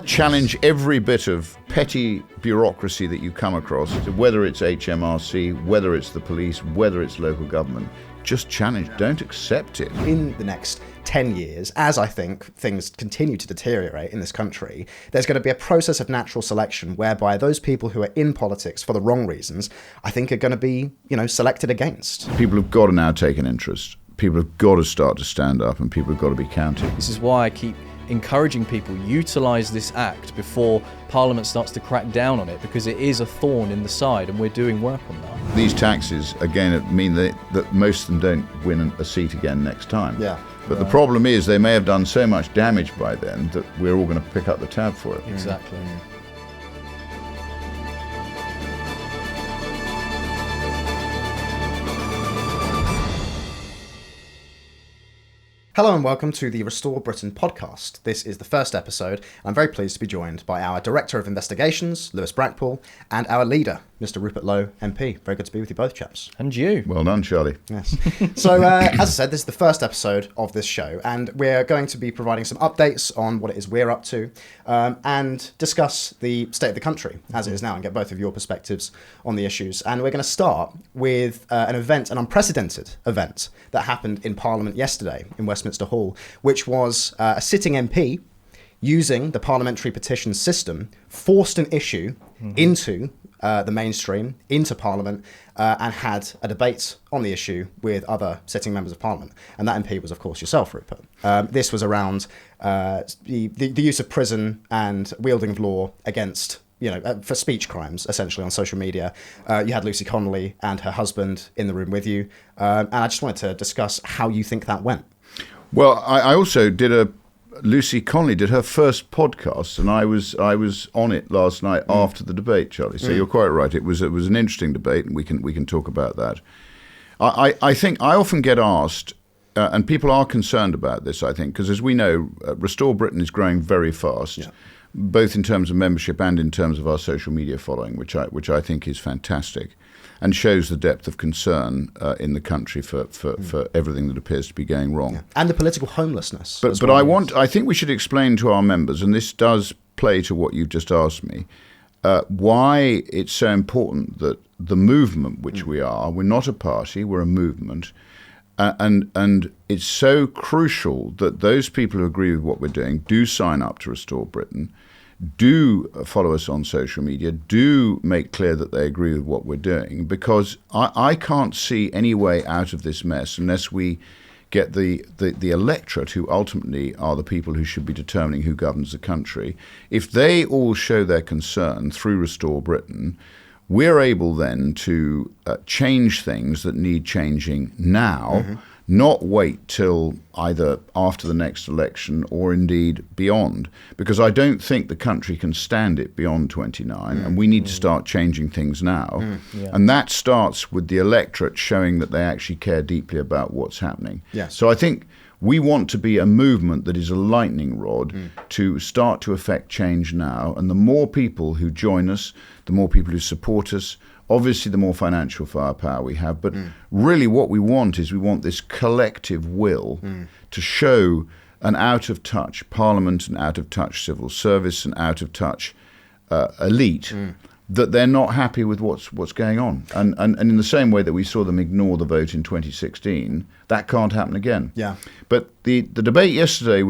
challenge every bit of petty bureaucracy that you come across, whether it's HMRC, whether it's the police, whether it's local government. Just challenge, don't accept it. In the next 10 years, as I think things continue to deteriorate in this country, there's going to be a process of natural selection whereby those people who are in politics for the wrong reasons, I think are going to be, selected against. People have got to now take an interest. People have got to start to stand up, and people have got to be counted. This is why I keep encouraging people, utilise this act before Parliament starts to crack down on it, because it is a thorn in the side and we're doing work on that. These taxes, again, mean that most of them don't win a seat again next time. Yeah. But the problem is they may have done so much damage by then that we're all going to pick up the tab for it. Exactly. Hello and welcome to the Restore Britain podcast. This is the first episode. I'm very pleased to be joined by our Director of Investigations, Lewis Brackpool, and our leader, Mr. Rupert Lowe, MP. Very good to be with you both, chaps. And you. Well done, Charlie. Yes. So, as I said, this is the first episode of this show, and we're going to be providing some updates on what it is we're up to, and discuss the state of the country as it is now, and get both of your perspectives on the issues. And we're going to start with an unprecedented event that happened in Parliament yesterday in Westminster Hall, which was a sitting MP using the parliamentary petition system forced an issue into the mainstream, into Parliament, and had a debate on the issue with other sitting members of Parliament. And that MP was, of course, yourself, Rupert. This was around the use of prison and wielding of law against, for speech crimes, essentially, on social media. You had Lucy Connolly and her husband in the room with you. And I just wanted to discuss how you think that went. Well, I also did Lucy Connolly did her first podcast, and I was on it last night after the debate, Charlie. So you're quite right. It was an interesting debate, and we can talk about that. I think I often get asked, and people are concerned about this, I think, because as we know, Restore Britain is growing very fast, both in terms of membership and in terms of our social media following, which I think is fantastic, and shows the depth of concern in the country for everything that appears to be going wrong. Yeah. And the political homelessness. But I think we should explain to our members, and this does play to what you've just asked me, why it's so important that the movement which we're not a party, we're a movement, and it's so crucial that those people who agree with what we're doing do sign up to Restore Britain, do follow us on social media, do make clear that they agree with what we're doing, because I can't see any way out of this mess unless we get the electorate, who ultimately are the people who should be determining who governs the country. If they all show their concern through Restore Britain, we're able then to change things that need changing now, not wait till either after the next election or indeed beyond, because I don't think the country can stand it beyond 29, and we need to start changing things now. And that starts with the electorate showing that they actually care deeply about what's happening. Yes. So I think we want to be a movement that is a lightning rod to start to affect change now. And the more people who join us, the more people who support us, obviously the more financial firepower we have. But really what we want this collective will to show an out-of-touch Parliament, an out-of-touch civil service, an out-of-touch elite, that they're not happy with what's going on. And in the same way that we saw them ignore the vote in 2016, that can't happen again. Yeah. But the debate yesterday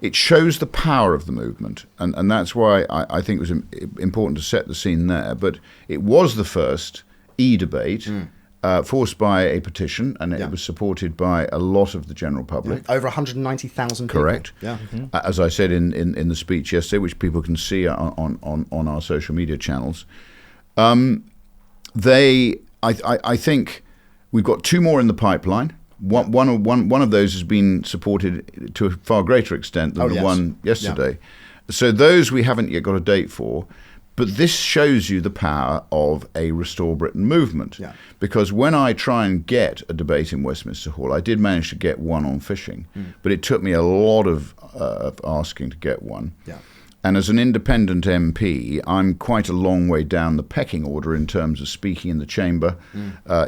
it shows the power of the movement, and that's why I think it was important to set the scene there. But it was the first e-debate forced by a petition, and it was supported by a lot of the general public. Over 190,000 people. Correct. Yeah. As I said in the speech yesterday, which people can see on our social media channels. I think we've got two more in the pipeline. One of those has been supported to a far greater extent than one yesterday. Yeah. So those we haven't yet got a date for. But this shows you the power of a Restore Britain movement. Yeah. Because when I try and get a debate in Westminster Hall, I did manage to get one on fishing. But it took me a lot of asking to get one. Yeah. And as an independent MP, I'm quite a long way down the pecking order in terms of speaking in the chamber,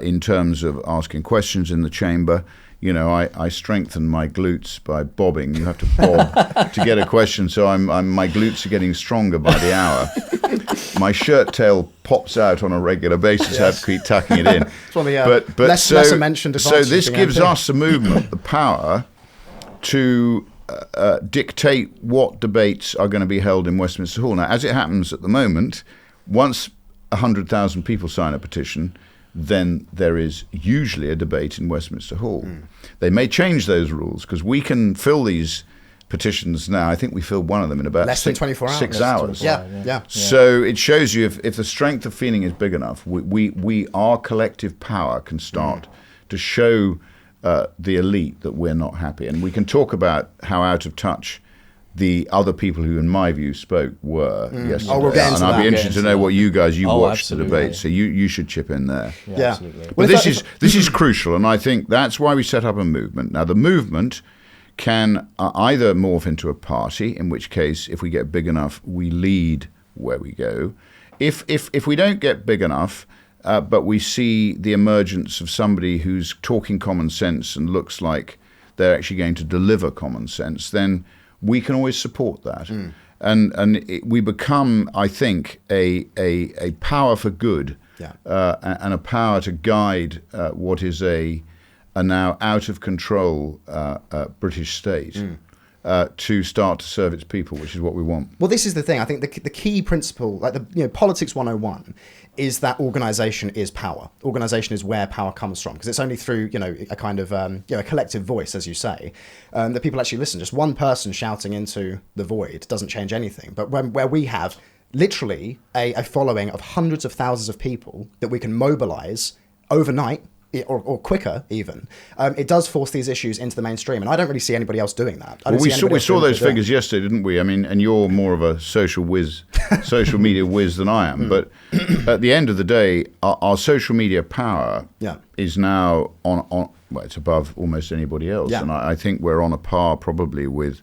in terms of asking questions in the chamber. I strengthen my glutes by bobbing. You have to bob to get a question, so my glutes are getting stronger by the hour. My shirt tail pops out on a regular basis. I have to keep tucking it in. It's one of the lesser mentioned advantages. So this gives us, the movement, the power to dictate what debates are going to be held in Westminster Hall. Now, as it happens at the moment, once 100,000 people sign a petition, then there is usually a debate in Westminster Hall. They may change those rules, because we can fill these petitions now. I think we filled one of them in about less than 24 hours. 6 hours. Yeah. So it shows you if the strength of feeling is big enough, we our collective power can start to show the elite that we're not happy. And we can talk about how out of touch the other people who, in my view, spoke were yesterday. Oh, we'll get into and I'd be interested to know what you watched absolutely. the debate, so you should chip in there. Yeah. Absolutely. But this is crucial, and I think that's why we set up a movement. Now, the movement can either morph into a party, in which case, if we get big enough, we lead where we go. If we don't get big enough, but we see the emergence of somebody who's talking common sense and looks like they're actually going to deliver common sense, then we can always support that. We become, I think, a power for good, and a power to guide what is a now out of control British state to start to serve its people, which is what we want. Well, this is the thing. I think the key principle, like politics 101, is that organisation is power. Organisation is where power comes from, because it's only through a kind of a collective voice, as you say, that people actually listen. Just one person shouting into the void doesn't change anything. But where we have literally a following of hundreds of thousands of people that we can mobilise overnight, or quicker even, it does force these issues into the mainstream, and I don't really see anybody else doing that. We saw those figures yesterday, didn't we? I mean, and you're more of a social media whiz than I am. But at the end of the day, our social media power is now on it's above almost anybody else, and I think we're on a par probably with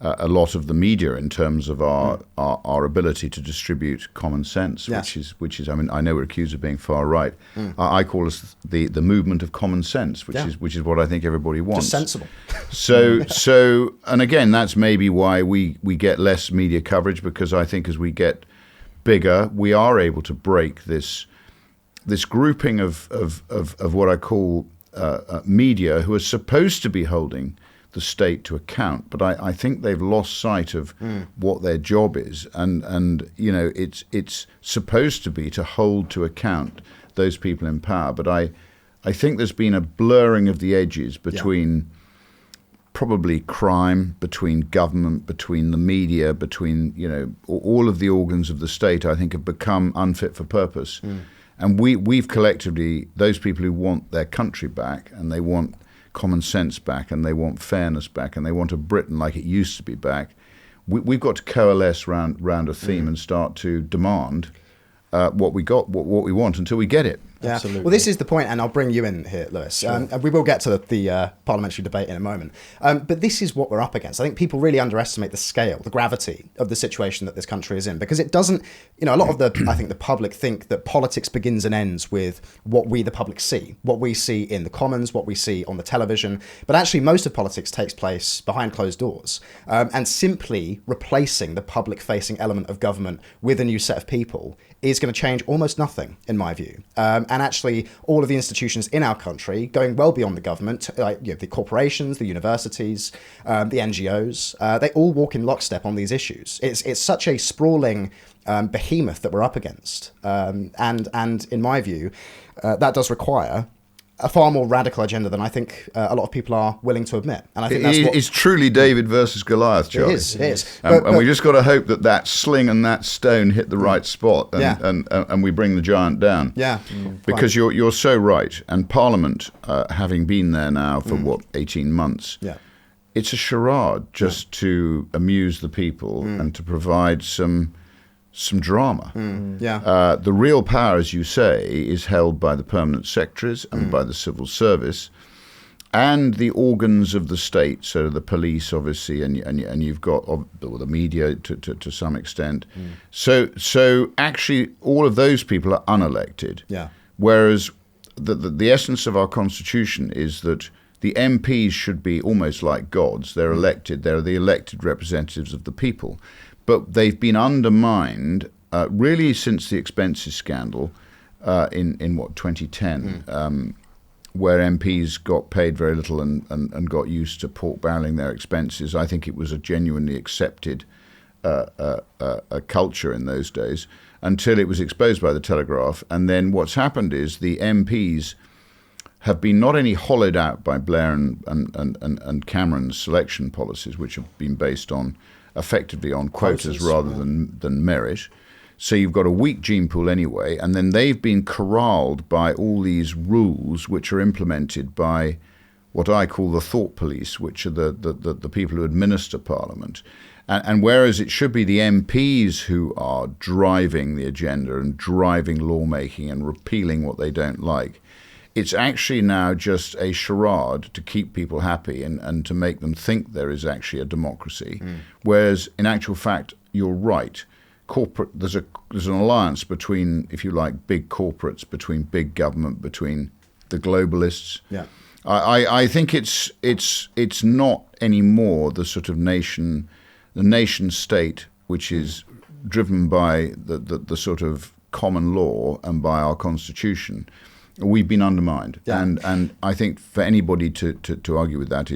a lot of the media in terms of our ability to distribute common sense, which is I mean, I know we're accused of being far right. I call us the movement of common sense, which is what I think everybody wants. Just sensible. So and again, that's maybe why we get less media coverage, because I think as we get bigger, we are able to break this grouping of what I call media, who are supposed to be holding the state to account, but I think they've lost sight of what their job is, and it's supposed to be to hold to account those people in power. But I think there's been a blurring of the edges between probably crime, between government, between the media, between all of the organs of the state. I think have become unfit for purpose, and we've collectively, those people who want their country back, and they want common sense back, and they want fairness back, and they want a Britain like it used to be back, we've got to coalesce round a theme and start to demand what we want until we get it. Yeah. Absolutely. Well, this is the point, and I'll bring you in here, Lewis. Sure. We will get to the parliamentary debate in a moment. But this is what we're up against. I think people really underestimate the scale, the gravity of the situation that this country is in, because it doesn't, a lot of I think the public think that politics begins and ends with what we, the public, see, what we see in the Commons, what we see on the television. But actually, most of politics takes place behind closed doors. And simply replacing the public-facing element of government with a new set of people is going to change almost nothing, in my view. And actually, all of the institutions in our country, going well beyond the government, like the corporations, the universities, the NGOs, they all walk in lockstep on these issues. It's such a sprawling behemoth that we're up against, and in my view, that does require a far more radical agenda than I think a lot of people are willing to admit. And I think it's truly David versus Goliath, Charlie. It is. And we just got to hope that sling and that stone hit the right spot, and we bring the giant down. Yeah. Because you're so right. And Parliament, having been there now for 18 months, it's a charade just to amuse the people and to provide some drama. The real power, as you say, is held by the permanent secretaries and by the civil service and the organs of the state, so the police, obviously, and you've got the media to some extent. So actually, all of those people are unelected. Whereas the essence of our constitution is that the MPs should be almost like gods. They're elected. They're the elected representatives of the people. But they've been undermined really since the expenses scandal in 2010, where MPs got paid very little and got used to pork barreling their expenses. I think it was a genuinely accepted a culture in those days until it was exposed by the Telegraph. And then what's happened is the MPs have been not only hollowed out by Blair and Cameron's selection policies, which have been based on effectively on quotas rather than merit. So you've got a weak gene pool anyway, and then they've been corralled by all these rules which are implemented by what I call the thought police, which are the people who administer Parliament. And whereas it should be the MPs who are driving the agenda and driving lawmaking and repealing what they don't like, it's actually now just a charade to keep people happy and to make them think there is actually a democracy. Whereas in actual fact, you're right. There's an alliance between, if you like, big corporates, between big government, between the globalists. Yeah. I think it's not anymore the sort of nation state which is driven by the sort of common law and by our constitution. We've been undermined, and I think for anybody to argue with that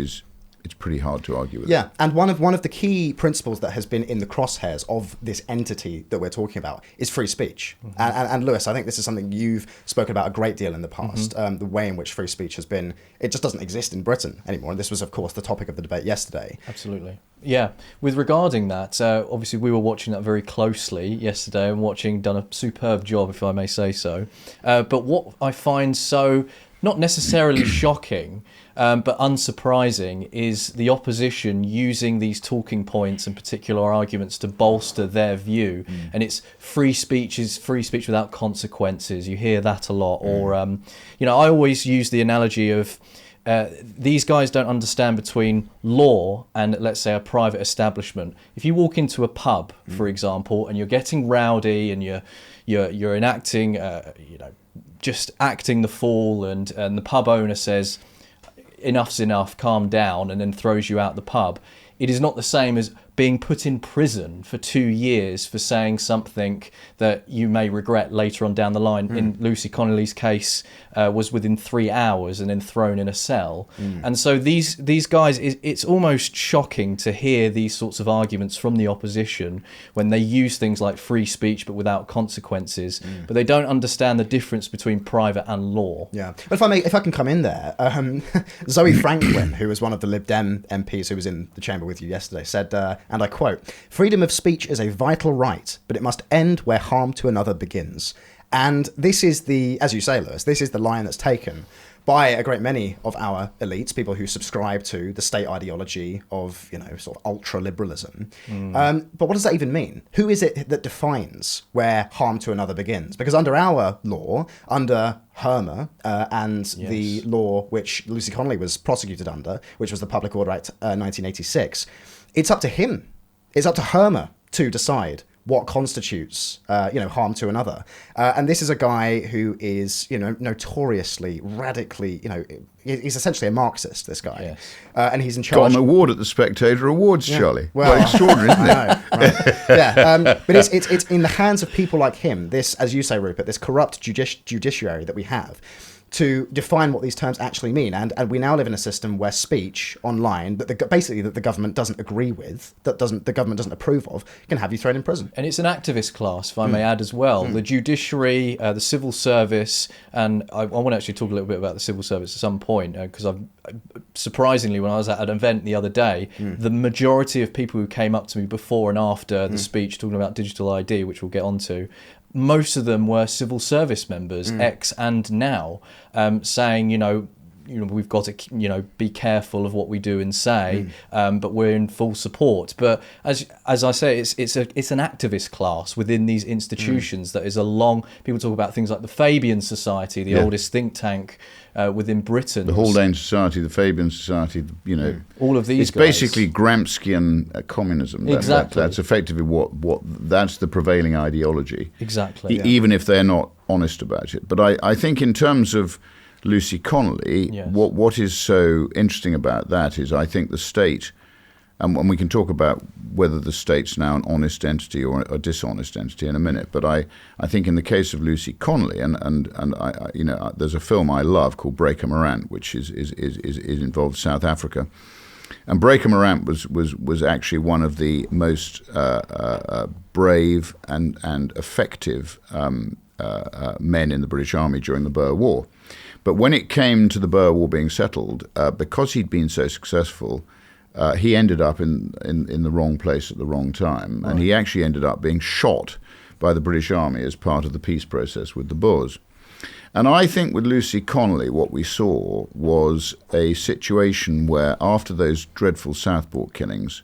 it's pretty hard to argue with. Yeah, and one of the key principles that has been in the crosshairs of this entity that we're talking about is free speech. And Lewis, I think this is something you've spoken about a great deal in the past. The way in which free speech has been, it just doesn't exist in Britain anymore. And this was, of course, the topic of the debate yesterday. Absolutely. Yeah, with regarding that, obviously we were watching that very closely yesterday and done a superb job, if I may say so. But what I find so not necessarily shocking, but unsurprising, is the opposition using these talking points and particular arguments to bolster their view. And it's free speech is free speech without consequences. You hear that a lot. Or, I always use the analogy of these guys don't understand between law and, let's say, a private establishment. If you walk into a pub, for example, and you're getting rowdy and you're enacting, just acting the fool, and the pub owner says, enough's enough, calm down, and then throws you out the pub. It is not the same as being put in prison for 2 years for saying something that you may regret later on down the line. In Lucy Connolly's case, was within 3 hours and then thrown in a cell. And so these guys, it's almost shocking to hear these sorts of arguments from the opposition when they use things like free speech but without consequences. But they don't understand the difference between private and law. Yeah, but if I can come in there, Zoe Franklin, who was one of the Lib Dem MPs who was in the chamber with you yesterday, said, and I quote, "Freedom of speech is a vital right, but it must end where harm to another begins." And this is as you say, Lewis, this is the line that's taken by a great many of our elites, people who subscribe to the state ideology of, sort of ultra-liberalism. But what does that even mean? Who is it that defines where harm to another begins? Because under our law, under Hermer and the law which Lucy Connolly was prosecuted under, which was the Public Order Act 1986, it's up to him. It's up to Hermer to decide what constitutes, harm to another. And this is a guy who is, notoriously, radically, he's essentially a Marxist, this guy. Yes. And he's in charge. Got an award at the Spectator Awards, Charlie. Well, extraordinary, isn't it? I know, right. Yeah, but it's in the hands of people like him, this, as you say, Rupert, this corrupt judiciary that we have, to define what these terms actually mean. And we now live in a system where speech online that the government doesn't agree with, the government doesn't approve of, can have you thrown in prison. And it's an activist class, if I may add as well. The judiciary, the civil service, and I want to actually talk a little bit about the civil service at some point, because surprisingly, when I was at an event the other day, the majority of people who came up to me before and after the speech talking about digital ID, which we'll get onto, most of them were civil service members, ex and now, saying, we've got to, be careful of what we do and say, but we're in full support. But as I say, it's an activist class within these institutions that is people talk about things like the Fabian Society, the oldest think tank within Britain. The Haldane Society, the Fabian Society, all of these it's guys. Basically Gramscian communism. Exactly. That's effectively what that's the prevailing ideology. Exactly. Even if they're not honest about it. But I think in terms of Lucy Connolly, Yes. what is so interesting about that is I think the state, and we can talk about whether the state's now an honest entity or a dishonest entity in a minute, but I think in the case of Lucy Connolly, and I there's a film I love called Breaker Morant, which is involves South Africa. And Breaker Morant was actually one of the most brave and effective men in the British Army during the Boer War. But when it came to the Boer War being settled, because he'd been so successful, he ended up in the wrong place at the wrong time. And he actually ended up being shot by the British Army as part of the peace process with the Boers. And I think with Lucy Connolly, what we saw was a situation where after those dreadful Southport killings,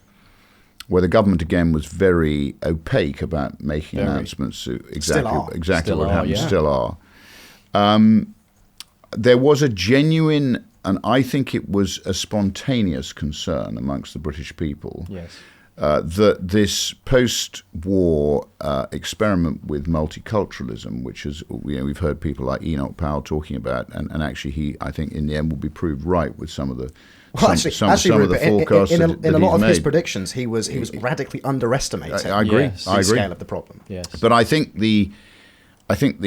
where the government again was very opaque about making announcements to exactly what happened, still are. There was a genuine, and I think it was a spontaneous concern amongst the British people, that this post-war experiment with multiculturalism, which is, we've heard people like Enoch Powell talking about, and actually he, I think, in the end will be proved right with some of the some of the forecasts in a lot of his made. predictions, he was radically underestimating I agree. Yes. I the agree. scale of the problem. Yes. But I think the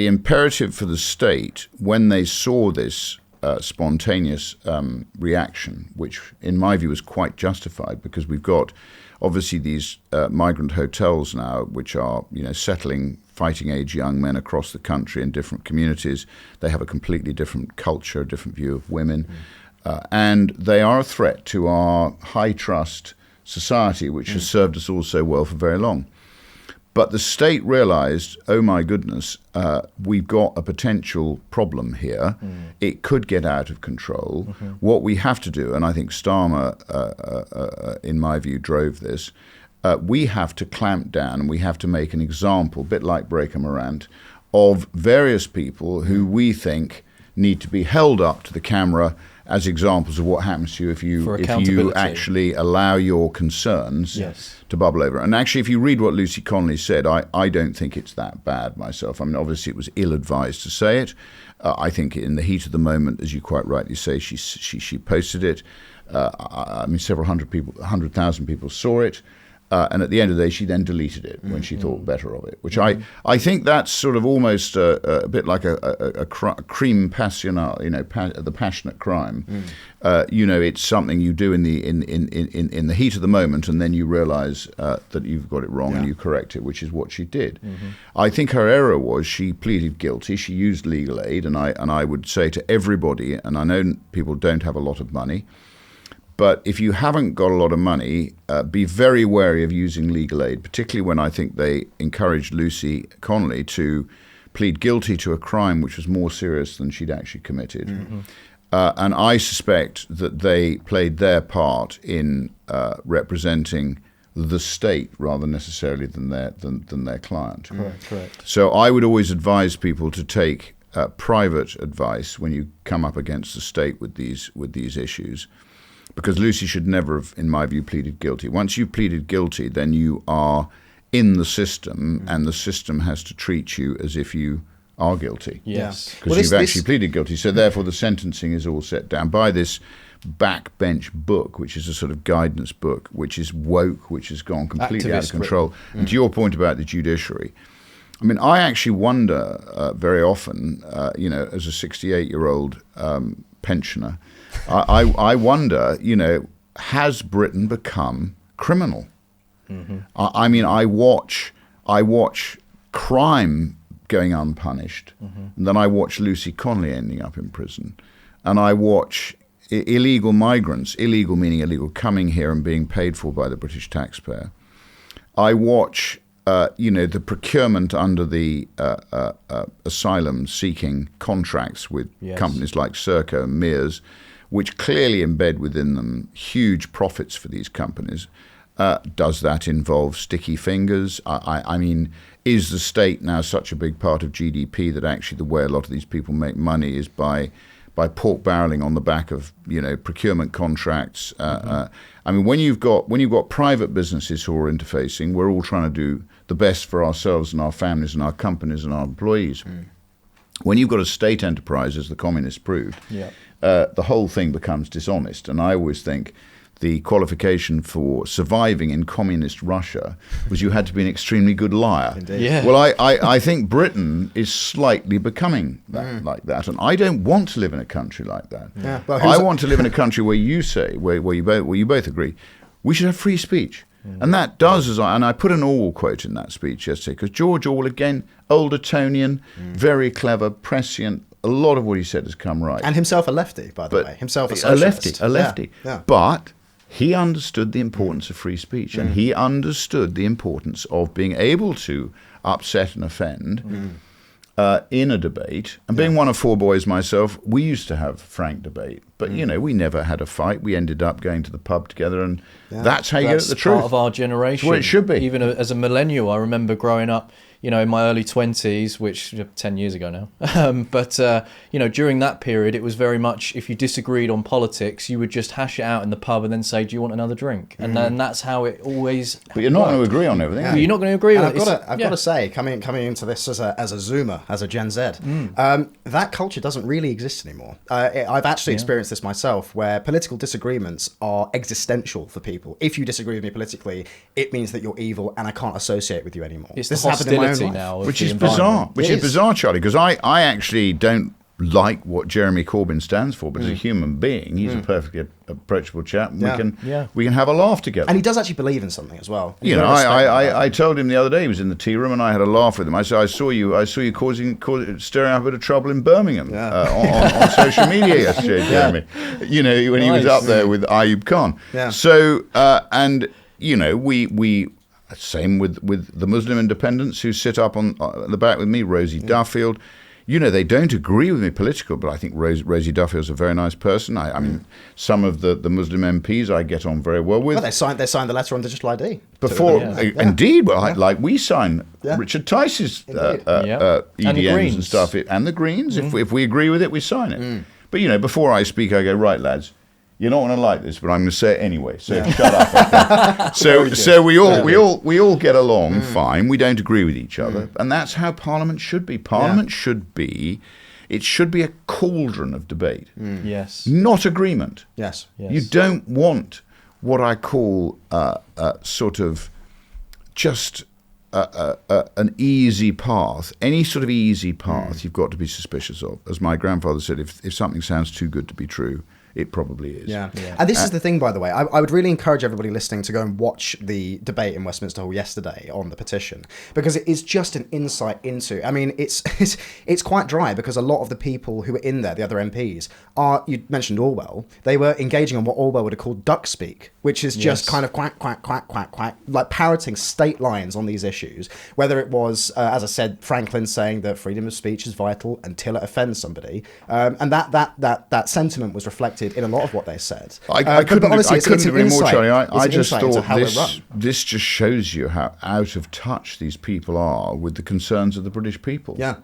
imperative for the state, when they saw this spontaneous reaction, which in my view is quite justified, because we've got obviously these migrant hotels now, which are settling fighting age young men across the country in different communities. They have a completely different culture, a different view of women, and they are a threat to our high trust society, which has served us all so well for very long. But the state realized, oh my goodness, we've got a potential problem here. It could get out of control. What we have to do, and I think Starmer, in my view, drove this, we have to clamp down and we have to make an example, a bit like Breaker Morant, of various people who we think need to be held up to the camera as examples of what happens to you if you actually allow your concerns to bubble over. And actually, if you read what Lucy Connolly said, I don't think it's that bad myself. I mean, obviously it was ill-advised to say it. I think in the heat of the moment, as you quite rightly say, she posted it. I mean, several 100,000 people saw it. And at the end of the day, she then deleted it when she thought better of it, which I think that's sort of almost a bit like a crime passionnel, the passionate crime. It's something you do in the heat of the moment, and then you realize that you've got it wrong and you correct it, which is what she did. I think her error was she pleaded guilty. She used legal aid, and I would say to everybody, and I know people don't have a lot of money, but if you haven't got a lot of money, be very wary of using legal aid, particularly when I think they encouraged Lucy Connolly to plead guilty to a crime which was more serious than she'd actually committed. And I suspect that they played their part in representing the state rather necessarily than their client. Correct. So I would always advise people to take private advice when you come up against the state with these issues. Because Lucy should never have, in my view, pleaded guilty. Once you've pleaded guilty, then you are in the system, and the system has to treat you as if you are guilty. Yes. Because you've actually pleaded guilty. So therefore the sentencing is all set down by this backbench book, which is a sort of guidance book, which is woke, which has gone completely out of control. And to your point about the judiciary, I mean, I actually wonder very often, as a 68-year-old pensioner, I wonder, has Britain become criminal? I mean, I watch crime going unpunished, and then I watch Lucy Connolly ending up in prison, and I watch illegal migrants, illegal meaning illegal, coming here and being paid for by the British taxpayer. I watch the procurement under the asylum-seeking contracts with companies like Serco and Mears, which clearly embed within them huge profits for these companies. Does that involve sticky fingers? I mean, is the state now such a big part of GDP that actually the way a lot of these people make money is by pork barreling on the back of procurement contracts? I mean, when you've got private businesses who are interfacing, we're all trying to do the best for ourselves and our families and our companies and our employees. when you've got a state enterprise, as the communists proved, Yeah. the whole thing becomes dishonest. And I always think the qualification for surviving in communist Russia was you had to be an extremely good liar. Indeed. Yeah. Well, I think Britain is slightly becoming that, like that, and I don't want to live in a country like that. Yeah. Well, I want to live in a country where you say, where you both agree, we should have free speech. And that does, and I put an Orwell quote in that speech yesterday, because George Orwell, again, old Etonian, very clever, prescient, a lot of what he said has come right. And himself a lefty, by the But way. Himself a a socialist. lefty. Yeah. But he understood the importance of free speech, and he understood the importance of being able to upset and offend in a debate. And being one of four boys myself, we used to have frank debate. But, you know, we never had a fight. We ended up going to the pub together, and that's how you get at the That's truth. part of our generation. It's what it should be. Even as a millennial, I remember growing up, you know, in my early 20s, which 10 years ago now. But, you know, during that period, it was very much, if you disagreed on politics, you would just hash it out in the pub and then say, do you want another drink? And then that's how it always But you're not going to agree on everything. Yeah. are you? You're not going to agree And with I've got to say, coming into this as a Zoomer, as a Gen Z, that culture doesn't really exist anymore. I've actually experienced this myself, where political disagreements are existential for people. If you disagree with me politically, it means that you're evil, and I can't associate with you anymore. It's this the has happened in my own hostility life. now. Of Which the is bizarre. environment. Which It is is. bizarre, Charlie, because I actually don't like what Jeremy Corbyn stands for, but as a human being, he's a perfectly approachable chap, and we can have a laugh together. And he does actually believe in something as well. You know, I told him the other day, he was in the tea room, and I had a laugh with him. I said, I saw you stirring up a bit of trouble in Birmingham on social media yesterday, Jeremy. You know, when he was up there with Ayub Khan. Yeah. So, and you know, we same with the Muslim independents who sit up on the back with me, Rosie Duffield. You know, they don't agree with me politically, but I think Rosie Duffield's a very nice person. I mean, some of the Muslim MPs I get on very well with. Well, they signed the letter on digital ID. Before, indeed, well, like we signed Richard Tice's EDMs Greens. and stuff, and the Greens. If we agree with it, we sign it. But, you know, before I speak, I go, right, lads, you're not going to like this, but I'm going to say it anyway. So shut up. Okay? So we all get along fine. We don't agree with each other, and that's how Parliament should be. Parliament should be, it should be a cauldron of debate, Yes. not agreement. Yes. You don't want what I call sort of just an easy path. Any sort of easy path you've got to be suspicious of. As my grandfather said, if something sounds too good to be true, it probably is. Yeah. And this is the thing, by the way. I would really encourage everybody listening to go and watch the debate in Westminster Hall yesterday on the petition, because it is just an insight into. I mean, it's quite dry, because a lot of the people who were in there, the other MPs, you mentioned Orwell. They were engaging on what Orwell would have called duck speak, which is just kind of quack, quack, quack, quack, quack, like parroting state lines on these issues. Whether it was, as I said, Franklin saying that freedom of speech is vital until it offends somebody, and that sentiment was reflected in a lot of what they said. I couldn't agree more, Charlie. I an just insight into thought how we're run. this just shows you how out of touch these people are with the concerns of the British people. Yeah.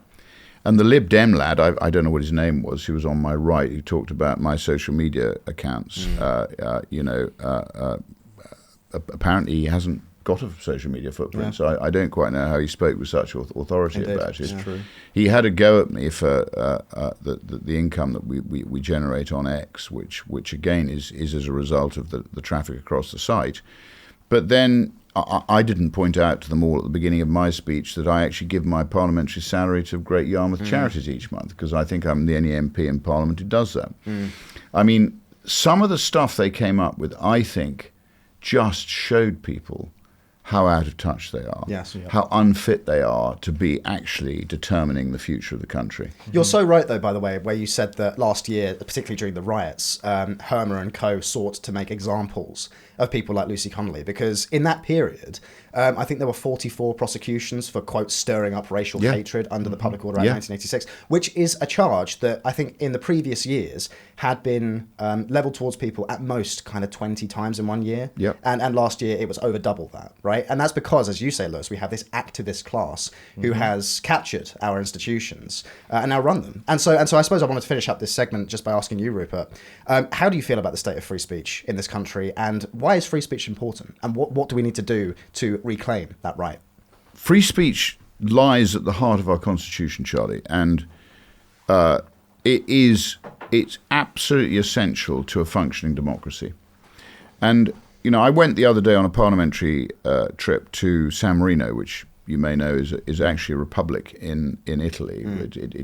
And the Lib Dem lad, I don't know what his name was, who was on my right, who talked about my social media accounts. Apparently he hasn't got a social media footprint, so I don't quite know how he spoke with such authority about it. True. He had a go at me for the income that we generate on X, which again is as a result of the traffic across the site. But then I didn't point out to them all at the beginning of my speech that I actually give my parliamentary salary to Great Yarmouth Charities each month, because I think I'm the only MP in Parliament who does that. I mean, some of the stuff they came up with, I think, just showed people how out of touch they are, how unfit they are to be actually determining the future of the country. You're so right, though, by the way, where you said that last year, particularly during the riots, Hermer and co. sought to make examples of people like Lucy Connolly, because in that period, I think there were 44 prosecutions for, quote, stirring up racial hatred under the Public Order Act 1986, which is a charge that I think in the previous years had been levelled towards people at most kind of 20 times in 1 year. And last year it was over double that, right? And that's because, as you say, Lewis, we have this activist class who has captured our institutions and now run them. And so I suppose I wanted to finish up this segment just by asking you, Rupert, how do you feel about the state of free speech in this country, and why is free speech important, and what do we need to do to reclaim that right? Free speech lies at the heart of our constitution, Charlie, and it's absolutely essential to a functioning democracy. And I went the other day on a parliamentary trip to San Marino, which you may know is actually a republic in Italy,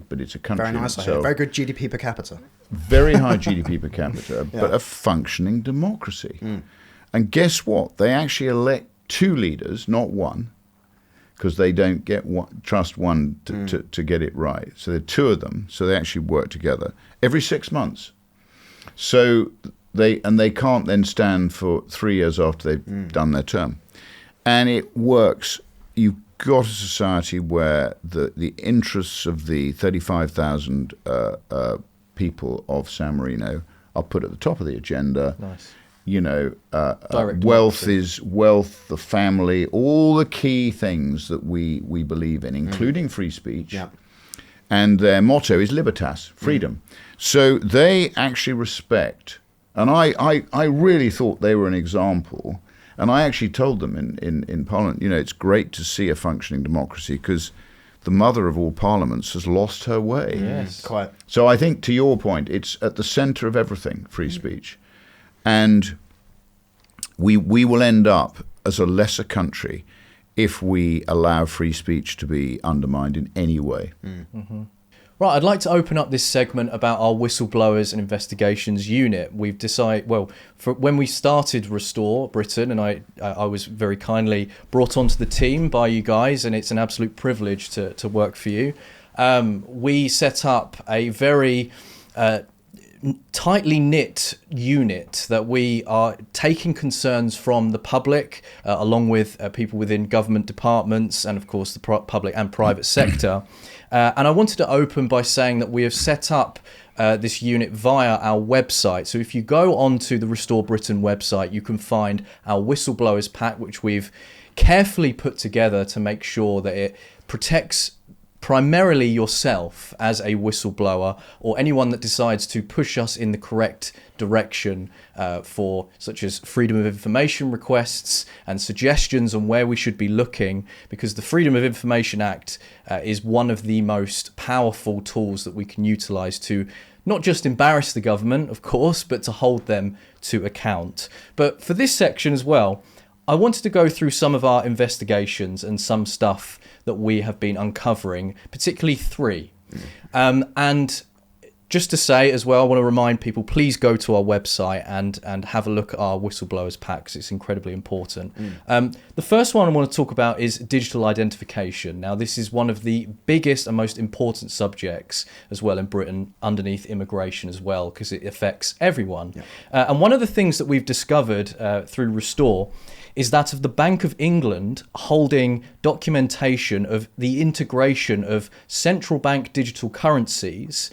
but it's a country. Very nice. In itself. Very good GDP per capita. Very high GDP per capita, but a functioning democracy. And guess what? They actually elect 2 leaders, not 1, because they don't trust one to get it right. So there are 2 of them. So they actually work together every 6 months. So they can't then stand for 3 years after they've done their term, and it works. You've got a society where the interests of the 35,000 people of San Marino are put at the top of the agenda. Nice. Wealth is wealth, the family, all the key things that we believe in, including free speech. Yeah. And their motto is libertas, freedom. So they actually respect, and I really thought they were an example. And I actually told them in Parliament, it's great to see a functioning democracy because the mother of all parliaments has lost her way. Yes, quite. So I think, to your point, it's at the centre of everything, free speech. And we will end up as a lesser country if we allow free speech to be undermined in any way. Right, I'd like to open up this segment about our whistleblowers and investigations unit. We've decided, for when we started Restore Britain, and I was very kindly brought onto the team by you guys, and it's an absolute privilege to work for you. We set up a very tightly knit unit that we are taking concerns from the public, along with people within government departments and, of course, the public and private sector. And I wanted to open by saying that we have set up this unit via our website. So if you go onto the Restore Britain website, you can find our Whistleblowers Pack, which we've carefully put together to make sure that it protects primarily yourself as a whistleblower or anyone that decides to push us in the correct direction for such as freedom of information requests and suggestions on where we should be looking, because the Freedom of Information Act is one of the most powerful tools that we can utilize to not just embarrass the government, of course, but to hold them to account. But for this section as well, I wanted to go through some of our investigations and some stuff that we have been uncovering, particularly 3. And just to say as well, I want to remind people, please go to our website and have a look at our Whistleblowers Pack, because it's incredibly important. The first one I want to talk about is digital identification. Now, this is one of the biggest and most important subjects as well in Britain, underneath immigration as well, because it affects everyone. Yeah. And one of the things that we've discovered through Restore is that of the Bank of England holding documentation of the integration of central bank digital currencies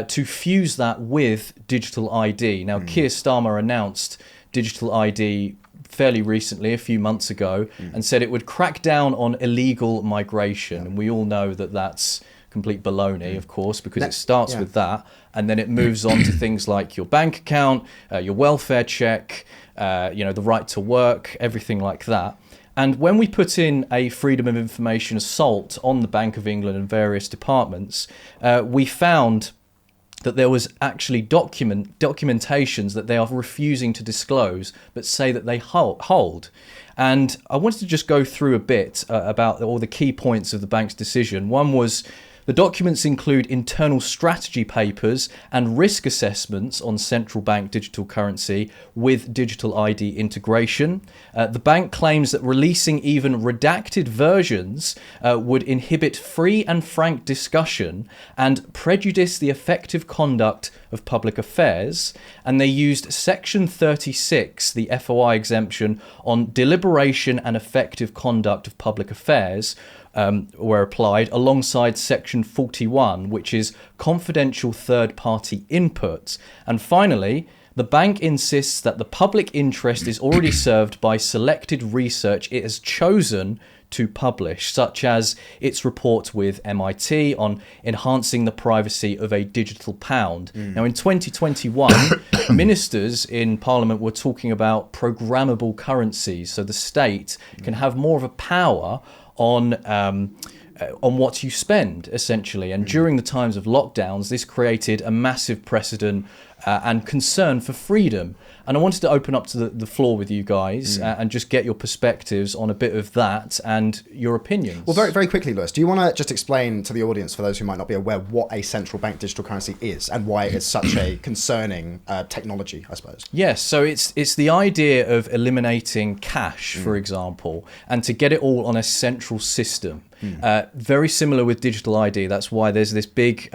to fuse that with digital ID. Now, Keir Starmer announced digital ID fairly recently, a few months ago, and said it would crack down on illegal migration. And we all know that that's complete baloney, of course, because it starts with that, and then it moves on to things like your bank account, your welfare check, the right to work, everything like that. And when we put in a freedom of information assault on the Bank of England and various departments, we found that there was actually documentations that they are refusing to disclose, but say that they hold. And I wanted to just go through a bit about all the key points of the bank's decision. One was the documents include internal strategy papers and risk assessments on central bank digital currency with digital ID integration. The bank claims that releasing even redacted versions would inhibit free and frank discussion and prejudice the effective conduct of public affairs. And they used Section 36, the FOI exemption, on deliberation and effective conduct of public affairs, were applied alongside Section 41, which is confidential third-party input. And finally, the bank insists that the public interest is already served by selected research it has chosen to publish, such as its report with MIT on enhancing the privacy of a digital pound. Now, in 2021, ministers in Parliament were talking about programmable currencies, so the state can have more of a power on on what you spend, essentially. And during the times of lockdowns, this created a massive precedent and concern for freedom. And I wanted to open up to the floor with you guys and just get your perspectives on a bit of that and your opinions. Well, very, very quickly, Lewis, do you want to just explain to the audience, for those who might not be aware, what a central bank digital currency is and why it's such a concerning technology, I suppose? Yes, so it's the idea of eliminating cash, for example, and to get it all on a central system. Very similar with digital ID. That's why there's this big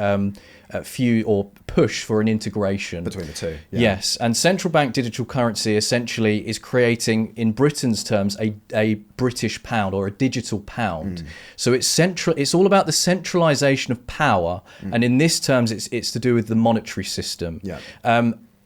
push for an integration between the two. Yeah. Yes, and central bank digital currency essentially is creating, in Britain's terms, a British pound or a digital pound. So it's all about the centralisation of power, and in this terms, it's to do with the monetary system. Yeah.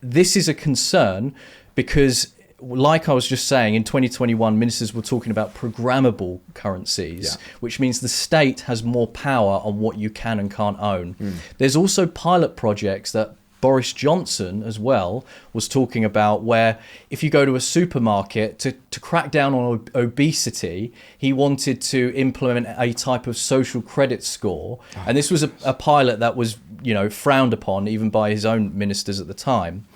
This is a concern because, like I was just saying, in 2021, ministers were talking about programmable currencies, which means the state has more power on what you can and can't own. There's also pilot projects that Boris Johnson as well was talking about, where if you go to a supermarket to crack down on obesity, he wanted to implement a type of social credit score. And this was a pilot that was, frowned upon even by his own ministers at the time.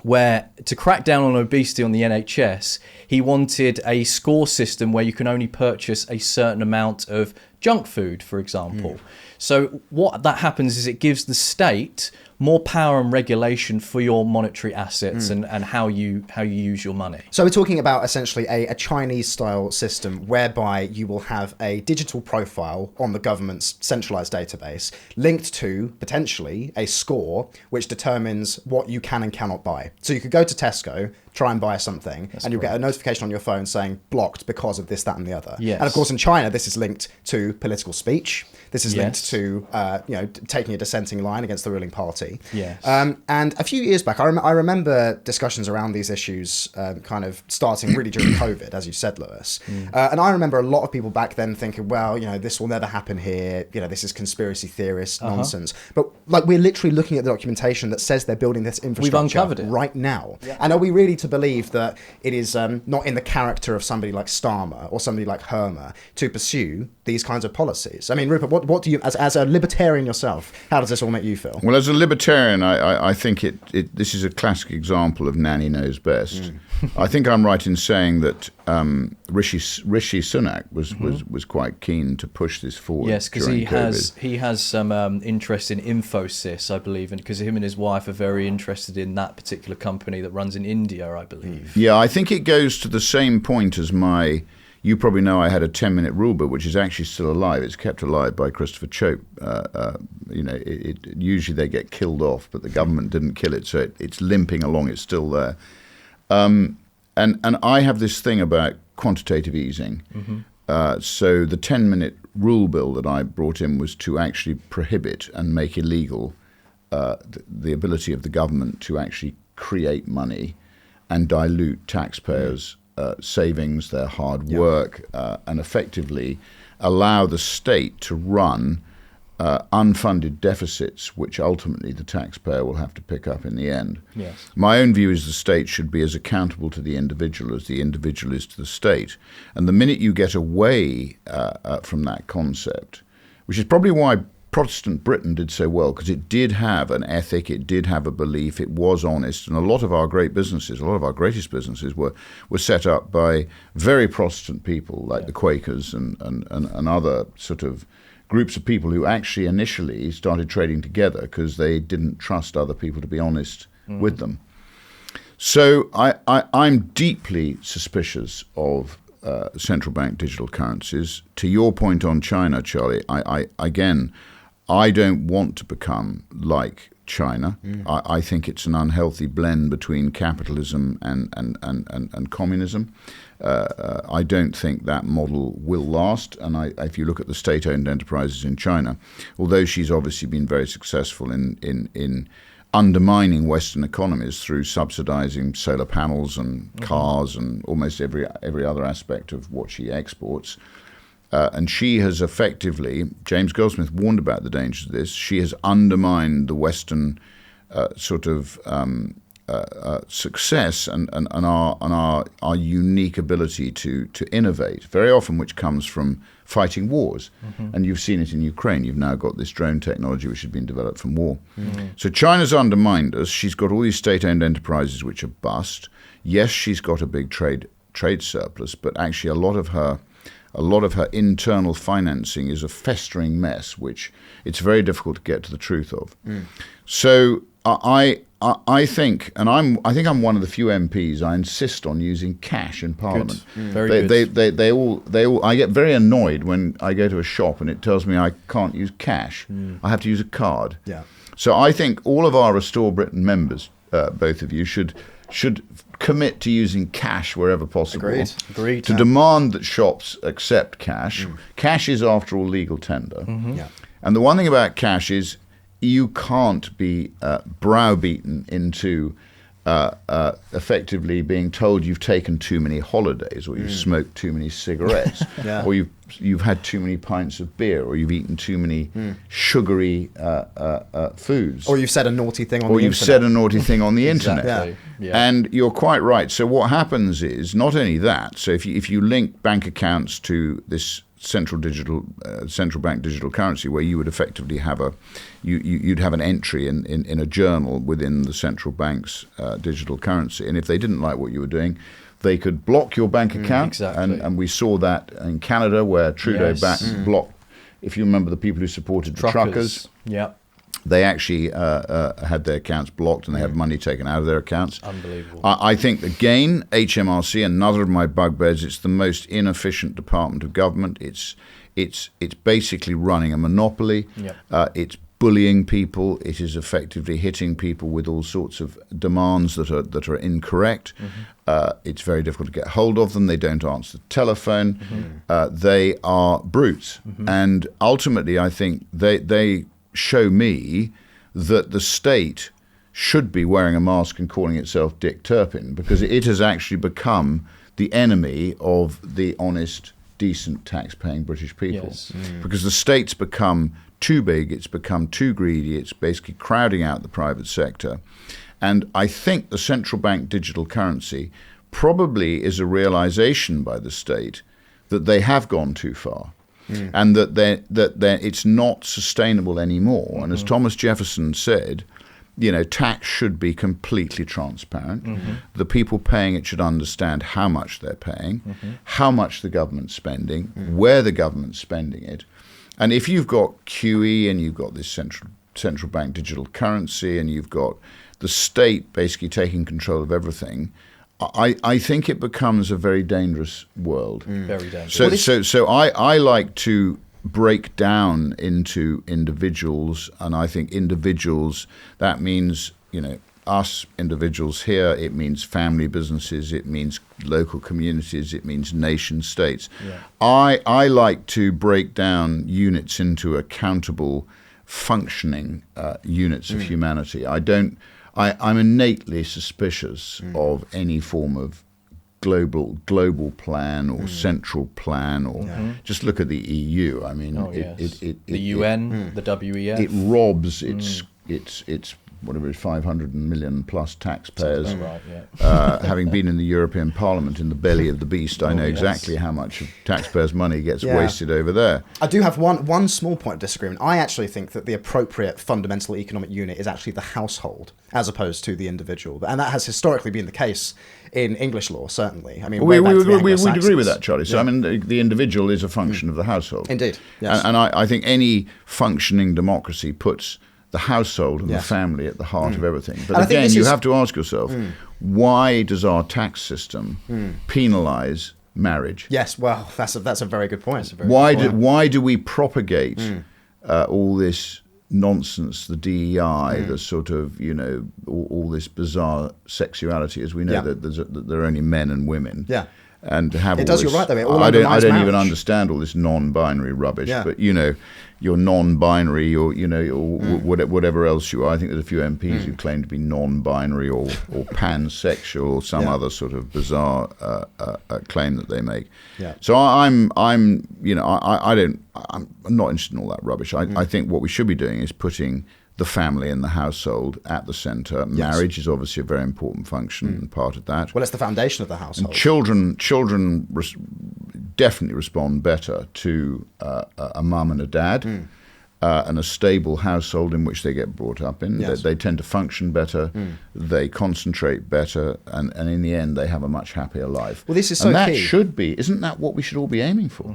Where to crack down on obesity on the NHS, he wanted a score system where you can only purchase a certain amount of junk food, for example. So what that happens is it gives the state more power and regulation for your monetary assets and how you use your money. So we're talking about essentially a Chinese-style system whereby you will have a digital profile on the government's centralised database linked to, potentially, a score which determines what you can and cannot buy. So you could go to Tesco, try and buy something, and you'll get a notification on your phone saying blocked because of this, that, and the other. Yes. And of course, in China, this is linked to political speech. This is linked to, taking a dissenting line against the ruling party. Yes. And a few years back, I remember discussions around these issues kind of starting really during COVID, as you said, Lewis. And I remember a lot of people back then thinking, well, this will never happen here. This is conspiracy theorist nonsense. But we're literally looking at the documentation that says they're building this infrastructure. We've uncovered it right now. Yeah. And are we really to believe that it is not in the character of somebody like Starmer or somebody like Hermer to pursue these kinds of policies? I mean, Rupert, what do you, as a libertarian yourself, how does this all make you feel? Well, as a libertarian, I think this is a classic example of nanny knows best. I think I'm right in saying that Rishi Sunak was quite keen to push this forward. Yes, because he has some interest in Infosys, I believe, and because him and his wife are very interested in that particular company that runs in India, I believe. Yeah, I think it goes to the same point as you probably know I had a 10-minute rule book, which is actually still alive. It's kept alive by Christopher Chope. Usually they get killed off, but the government didn't kill it, so it's limping along. It's still there. And I have this thing about quantitative easing. So the 10-minute rule bill that I brought in was to actually prohibit and make illegal the ability of the government to actually create money and dilute taxpayers' savings, their hard work, and effectively allow the state to run unfunded deficits, which ultimately the taxpayer will have to pick up in the end. Yes. My own view is the state should be as accountable to the individual as the individual is to the state. And the minute you get away from that concept, which is probably why Protestant Britain did so well, because it did have an ethic, it did have a belief, it was honest, and a lot of our greatest businesses were set up by very Protestant people like the Quakers and other sort of groups of people who actually initially started trading together because they didn't trust other people to be honest with them. So I'm deeply suspicious of central bank digital currencies. To your point on China, Charlie, I don't want to become like China. I think it's an unhealthy blend between capitalism and communism. I don't think that model will last. And if you look at the state-owned enterprises in China, although she's obviously been very successful in undermining Western economies through subsidizing solar panels and cars and almost every other aspect of what she exports, and she has effectively, James Goldsmith warned about the dangers of this, she has undermined the Western success and our unique ability to innovate, very often which comes from fighting wars. And you've seen it in Ukraine. You've now got this drone technology which has been developed from war. So China's undermined us. She's got all these state-owned enterprises which are bust. Yes, she's got a big trade surplus, but actually a lot of her internal financing is a festering mess, which it's very difficult to get to the truth of. So I think, and I think I'm one of the few MPs. I insist on using cash in Parliament. Very good. They all. I get very annoyed when I go to a shop and it tells me I can't use cash. I have to use a card. Yeah. So I think all of our Restore Britain members, both of you, should commit to using cash wherever possible. Agreed. To demand that shops accept cash. Cash is, after all, legal tender. Yeah. And the one thing about cash is you can't be browbeaten into effectively being told you've taken too many holidays, or you've smoked too many cigarettes, or you've had too many pints of beer, or you've eaten too many sugary foods, Or you've said a naughty thing on the internet. Or you've said a naughty thing on the internet. Exactly. Yeah. And you're quite right. So what happens is not only that. So if you link bank accounts to this central bank digital currency, where you would effectively have you'd have an entry in a journal within the central bank's digital currency, and if they didn't like what you were doing, they could block your bank account. Exactly. And we saw that in Canada, where Trudeau blocked. If you remember the people who supported the truckers, they actually had their accounts blocked, and they had money taken out of their accounts. Unbelievable. I think, again, HMRC, another of my bugbears, it's the most inefficient department of government. It's basically running a monopoly. It's bullying people. It is effectively hitting people with all sorts of demands that are incorrect. It's very difficult to get hold of them. They don't answer the telephone. They are brutes. And ultimately, I think they show me that the state should be wearing a mask and calling itself Dick Turpin, because it has actually become the enemy of the honest, decent, tax-paying British people. Because the state's become too big, it's become too greedy, it's basically crowding out the private sector. And I think the central bank digital currency probably is a realization by the state that they have gone too far. And that it's not sustainable anymore. And as Thomas Jefferson said, tax should be completely transparent. The people paying it should understand how much they're paying, how much the government's spending, where the government's spending it. And if you've got QE and you've got this central bank digital currency and you've got the state basically taking control of everything, I think it becomes a very dangerous world. Very dangerous. So I like to break down into individuals, and I think individuals, that means, us individuals here, it means family businesses, it means local communities, it means nation states. I like to break down units into accountable, functioning units of humanity. I'm innately suspicious of any form of global plan or central plan, or just look at the EU. I mean, the UN, the WEF. It robs its whatever it is, 500 million plus taxpayers. Right, Having been in the European Parliament in the belly of the beast, I know exactly how much of taxpayers' money gets wasted over there. I do have one small point of disagreement. I actually think that the appropriate fundamental economic unit is actually the household, as opposed to the individual. And that has historically been the case in English law, certainly. I mean, we agree with that, Charlie. So, I mean, the individual is a function of the household. Indeed, yes. And I think any functioning democracy puts the household and the family at the heart of everything. But again, you have to ask yourself, why does our tax system penalise marriage? Yes, well, that's a very good point. Why do we propagate all this nonsense, the DEI, the sort of, all this bizarre sexuality, as we know that there are only men and women. Yeah. And have it does, you're right, though. It all I don't marriage. even understand all this non-binary rubbish. But you're non-binary, or whatever else you are. I think there's a few MPs who claim to be non-binary or pansexual or some other sort of bizarre claim that they make. So I'm not interested in all that rubbish. I think what we should be doing is putting the family and the household at the centre. Marriage is obviously a very important function and part of that. Well, it's the foundation of the household. And children definitely respond better to a mum and a dad. And a stable household in which they get brought up in. Yes. They tend to function better, they concentrate better, and in the end they have a much happier life. Well, this is so and that key. should be, isn't that what we should all be aiming for?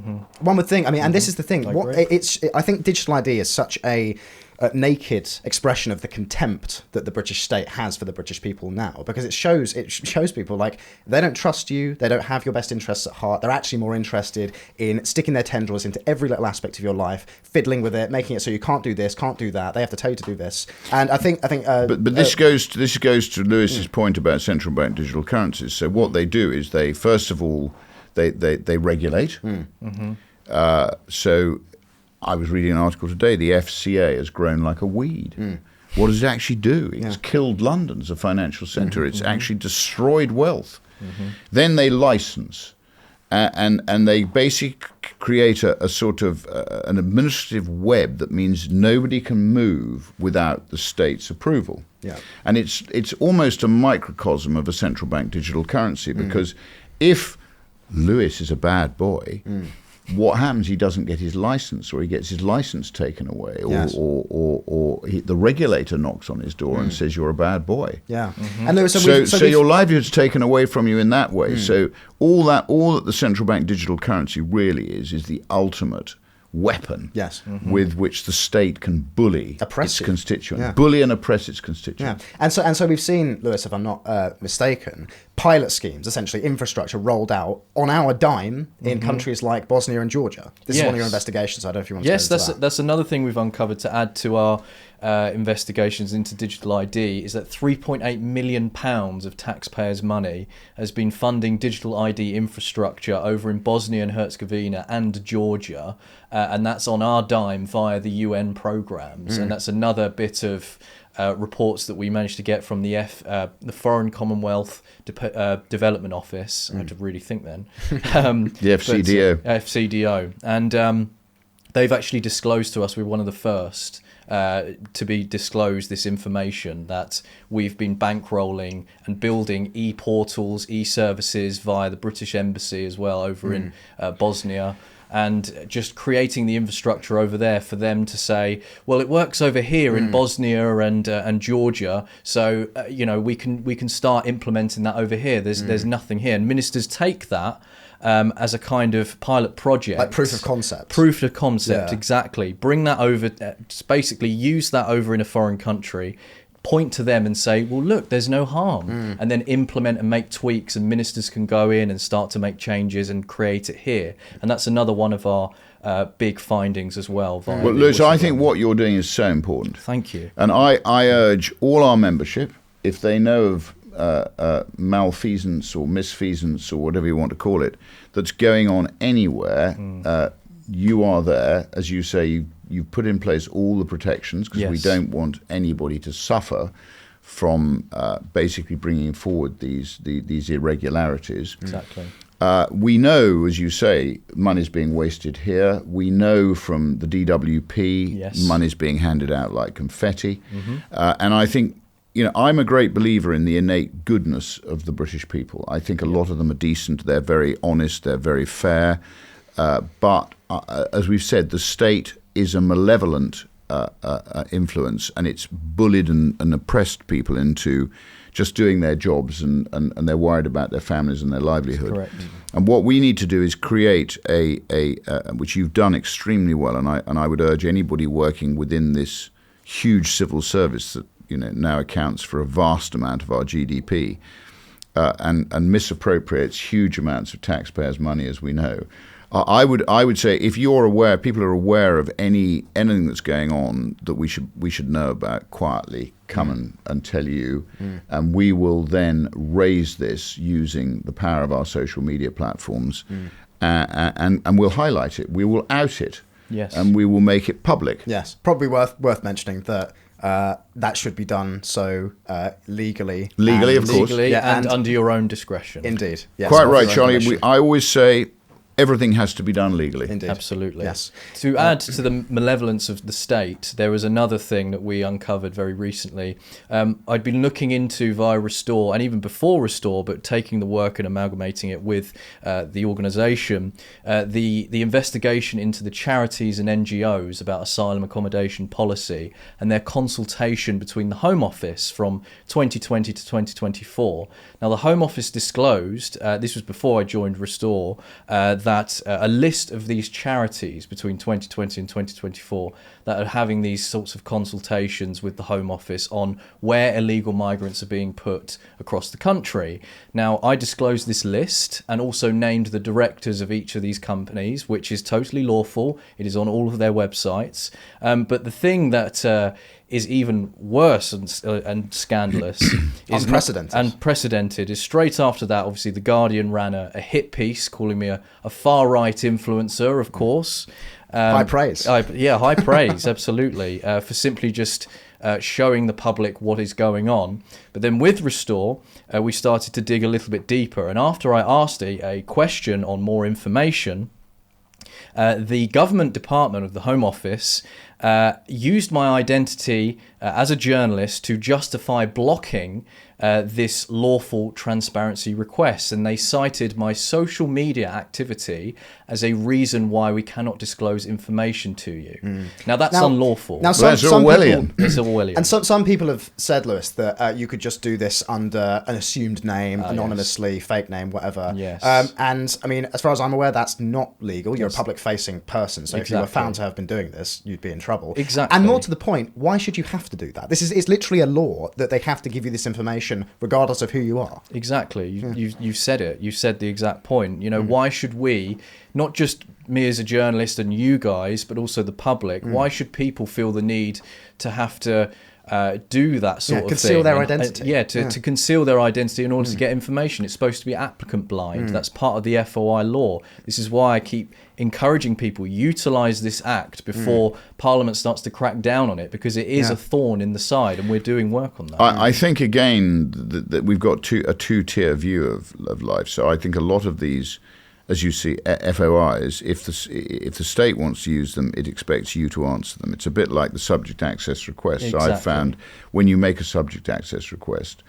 One would think, I mean, and this is the thing, agree. I think digital ID is such a naked expression of the contempt that the British state has for the British people now, because it shows people like they don't trust you, they don't have your best interests at heart, they're actually more interested in sticking their tendrils into every little aspect of your life, fiddling with it, making it so you can't do this, can't do that, they have to tell you to do this. And I think but this goes to Lewis's point about central bank digital currencies. So what they do is they first of all they regulate. So I was reading an article today, the FCA has grown like a weed. What does it actually do? It's killed London as a financial centre. It's actually destroyed wealth. Then they license, and they basically create a sort of an administrative web that means nobody can move without the state's approval. And it's almost a microcosm of a central bank digital currency, because if Lewis is a bad boy, what happens? He doesn't get his license, or he gets his license taken away, or the regulator knocks on his door and says you're a bad boy. And so your livelihood's taken away from you in that way. So all that the central bank digital currency really is the ultimate weapon with which the state can bully its constituent, bully and oppress its constituent. And so we've seen, Lewis, if I'm not mistaken, pilot schemes, essentially infrastructure rolled out on our dime in countries like Bosnia and Georgia. This is one of your investigations. I don't know if you want to Yes, go into that. that's another thing we've uncovered to add to our investigations into digital ID, is that £3.8 million of taxpayers' money has been funding digital ID infrastructure over in Bosnia and Herzegovina and Georgia, and that's on our dime via the UN programs. And that's another bit of reports that we managed to get from the Foreign Commonwealth Development Office. I had to really think then. The FCDO. FCDO. And they've actually disclosed to us, we're one of the first to be disclosed this information, that we've been bankrolling and building e-portals, e-services via the British Embassy as well over in Bosnia, and just creating the infrastructure over there for them to say, well, it works over here in Bosnia and Georgia, so we can start implementing that over here. There's nothing here, and ministers take that as a kind of pilot project, like proof of concept. Exactly. Bring that over, just basically use that over in a foreign country, point to them and say, well, look, there's no harm, and then implement and make tweaks, and ministers can go in and start to make changes and create it here. And that's another one of our big findings as well. Well, Lewis, I think what you're doing is so important. Thank you. And I urge all our membership, if they know of malfeasance or misfeasance or whatever you want to call it, that's going on anywhere, you are there, as you say, you've put in place all the protections, because we don't want anybody to suffer from basically bringing forward these irregularities. Exactly. We know, as you say, money's being wasted here. We know from the DWP, money's being handed out like confetti. And I think, I'm a great believer in the innate goodness of the British people. I think a lot of them are decent, they're very honest, they're very fair. But as we've said, the state is a malevolent influence, and it's bullied and oppressed people into just doing their jobs, and they're worried about their families and their livelihood. Correct. And what we need to do is create a which you've done extremely well, and I would urge anybody working within this huge civil service that now accounts for a vast amount of our GDP, and misappropriates huge amounts of taxpayers' money, as we know. I would say, if you're aware, people are aware of anything that's going on that we should know about, quietly come and tell you, and we will then raise this using the power of our social media platforms, and we'll highlight it, we will out it, and we will make it public. Yes, probably worth mentioning that. That should be done legally. Legally, of course. Legally, and under your own discretion. Indeed. Yes, quite right, Charlie. I always say, everything has to be done legally. Indeed. Absolutely. Yes. To add to the malevolence of the state, there was another thing that we uncovered very recently. I'd been looking into via Restore, and even before Restore, but taking the work and amalgamating it with the organisation, the investigation into the charities and NGOs about asylum accommodation policy and their consultation between the Home Office from 2020 to 2024. Now, the Home Office disclosed, this was before I joined Restore, that a list of these charities between 2020 and 2024 that are having these sorts of consultations with the Home Office on where illegal migrants are being put across the country. Now, I disclosed this list and also named the directors of each of these companies, which is totally lawful. It is on all of their websites. But the thing that is even worse and scandalous is unprecedented is straight after that, obviously, The Guardian ran a hit piece calling me a far-right influencer, of course. High praise. High praise, absolutely, for simply just showing the public what is going on. But then with Restore, we started to dig a little bit deeper. And after I asked a question on more information, the government department of the Home Office used my identity as a journalist to justify blocking this lawful transparency request, and they cited my social media activity as a reason why we cannot disclose information to you. Now that's unlawful. Now that's Orwellian. It's Orwellian. And some people have said, Lewis, that you could just do this under an assumed name, anonymously, fake name, whatever. Yes. And I mean, as far as I'm aware, that's not legal. You're a public-facing person, so if you were found to have been doing this, you'd be in trouble. Exactly. And more to the point, why should you have to do that? It's literally a law that they have to give you this information regardless of who you are. Exactly. You've said it. You said the exact point. You know, why should we, not just me as a journalist and you guys, but also the public, why should people feel the need to have to do that sort of conceal thing? their identity. To conceal their identity in order to get information. It's supposed to be applicant blind. That's part of the FOI law. This is why I keep encouraging people, utilise this act before Parliament starts to crack down on it, because it is a thorn in the side, and we're doing work on that. I think, again, that we've got a two-tier view of life. So I think a lot of these, as you see, FOIs, if the state wants to use them, it expects you to answer them. It's a bit like the subject access request. Exactly. I've found when you make a subject access request,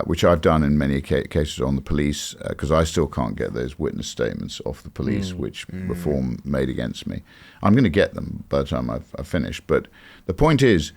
which I've done in many cases on the police, because I still can't get those witness statements off the police, which reform made against me. I'm going to get them by the time I've finished. But the point is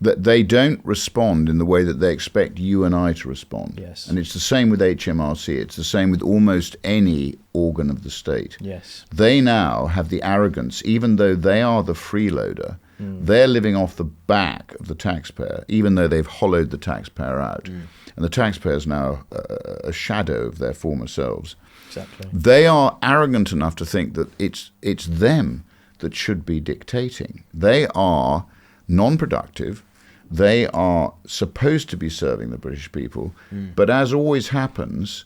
that they don't respond in the way that they expect you and I to respond. Yes. And it's the same with HMRC. It's the same with almost any organ of the state. Yes. They now have the arrogance, even though they are the freeloader, they're living off the back of the taxpayer, even though they've hollowed the taxpayer out. And the taxpayer is now a shadow of their former selves. Exactly. They are arrogant enough to think that it's them that should be dictating. They are non-productive. They are supposed to be serving the British people, but as always happens,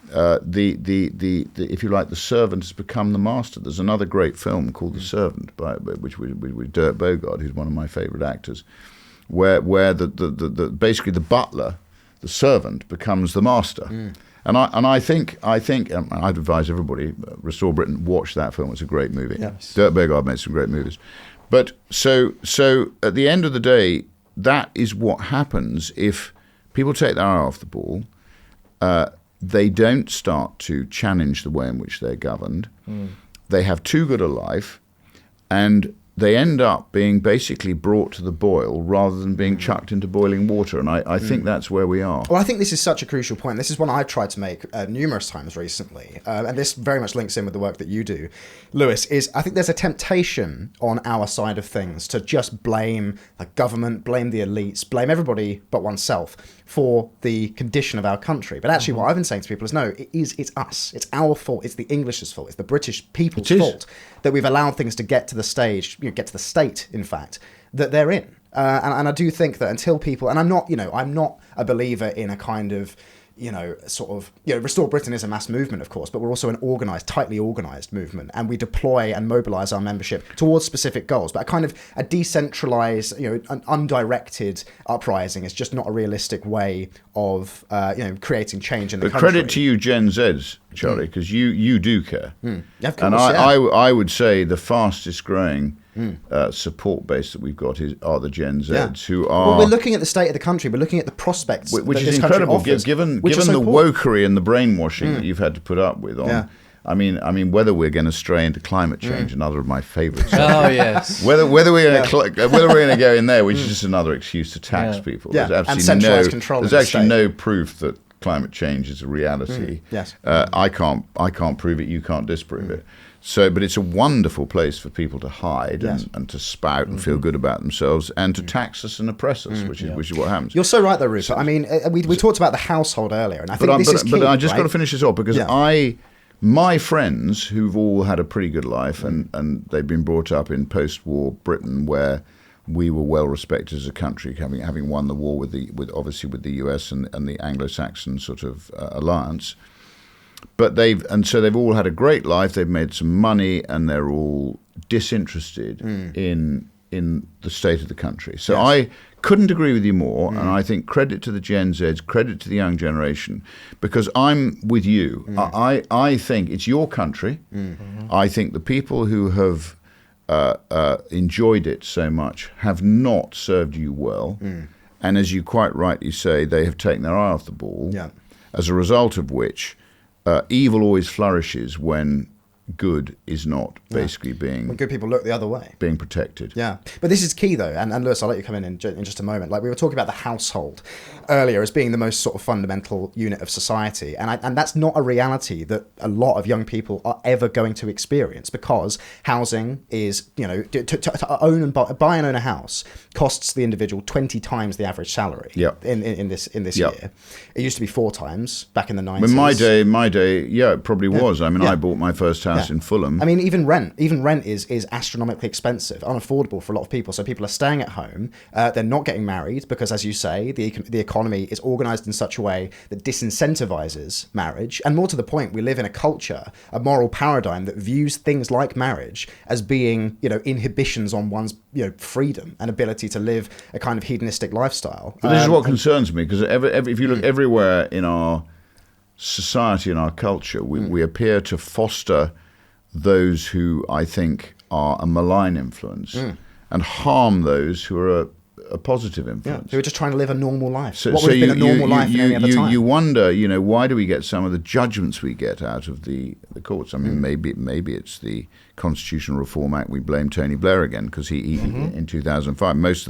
the if you like, the servant has become the master. There's another great film called The Servant, with Rupert Bogard, who's one of my favourite actors, where the basically the butler, the servant, becomes the master. And I think I'd advise everybody, Restore Britain, watch that film. It's a great movie. Yes. Rupert Bogard made some great movies. But so at the end of the day, that is what happens if people take their eye off the ball. They don't start to challenge the way in which they're governed. They have too good a life, and they end up being basically brought to the boil rather than being chucked into boiling water. And I think that's where we are. Well, I think this is such a crucial point. This is one I've tried to make numerous times recently. And this very much links in with the work that you do, Lewis, is I think there's a temptation on our side of things to just blame the government, blame the elites, blame everybody but oneself for the condition of our country. But actually what I've been saying to people is, no, it's us. It's our fault. It's the English's fault. It's the British people's fault that we've allowed things to get to the stage, get to the state, in fact, that they're in. And I do think that until people, and I'm not a believer in a kind of, sort of, Restore Britain is a mass movement, of course, but we're also an tightly organised movement, and we deploy and mobilise our membership towards specific goals. But a decentralised, an undirected uprising is just not a realistic way of, creating change in the country. But credit to you, Gen Zs, Charlie, because you do care. Yeah, of course, and I would say the fastest growing support base that we've got are the Gen Zs, who are... Well, we're looking at the state of the country. We're looking at the prospects which that is this country incredible, offers, given which is so the important. wokery and the brainwashing that you've had to put up with. I mean, whether we're going to stray into climate change, another of my favourites. Oh yes. Whether we're going to go in there, which is just another excuse to tax people. Yeah. There's And centralised control. There's actually no proof that climate change is a reality. Yes. I can't prove it. You can't disprove it. So, but it's a wonderful place for people to hide and to spout and feel good about themselves and to tax us and oppress us, which is what happens. You're so right, though, Rupert. I mean, we talked about the household earlier, and I think this is key. But I just right? got to finish this off because my friends who've all had a pretty good life and they've been brought up in post-war Britain where we were well respected as a country, having won the war with the US and the Anglo-Saxon sort of alliance. But they've all had a great life. They've made some money, and they're all disinterested in the state of the country. So I couldn't agree with you more, and I think credit to the Gen Zs, credit to the young generation, because I'm with you. I think it's your country. I think the people who have enjoyed it so much have not served you well, and as you quite rightly say, they have taken their eye off the ball. As a result of which. Evil always flourishes when good is not basically when good people look the other way, being protected. Yeah, but this is key though, and Lewis, I'll let you come in just a moment. Like we were talking about the household earlier as being the most sort of fundamental unit of society, and that's not a reality that a lot of young people are ever going to experience, because housing is, to own and buy and own a house costs the individual 20 times the average salary. In this year, it used to be 4 times back in the 90s. In my day, it probably was. I mean, I bought my first house in Fulham. I mean, even rent is astronomically expensive, unaffordable for a lot of people. So people are staying at home. They're not getting married because, as you say, the economy is organised in such a way that disincentivizes marriage. And more to the point, we live in a culture, a moral paradigm that views things like marriage as being, inhibitions on one's, freedom and ability to live a kind of hedonistic lifestyle. But this is what concerns me, because if you look everywhere in our society and our culture, we appear to foster those who I think are a malign influence and harm those who are a positive influence. Who are just trying to live a normal life. What would have been a normal life in any other time? You wonder, why do we get some of the judgments we get out of the courts? I mean, maybe it's the Constitutional Reform Act. We blame Tony Blair again because he in 2005, most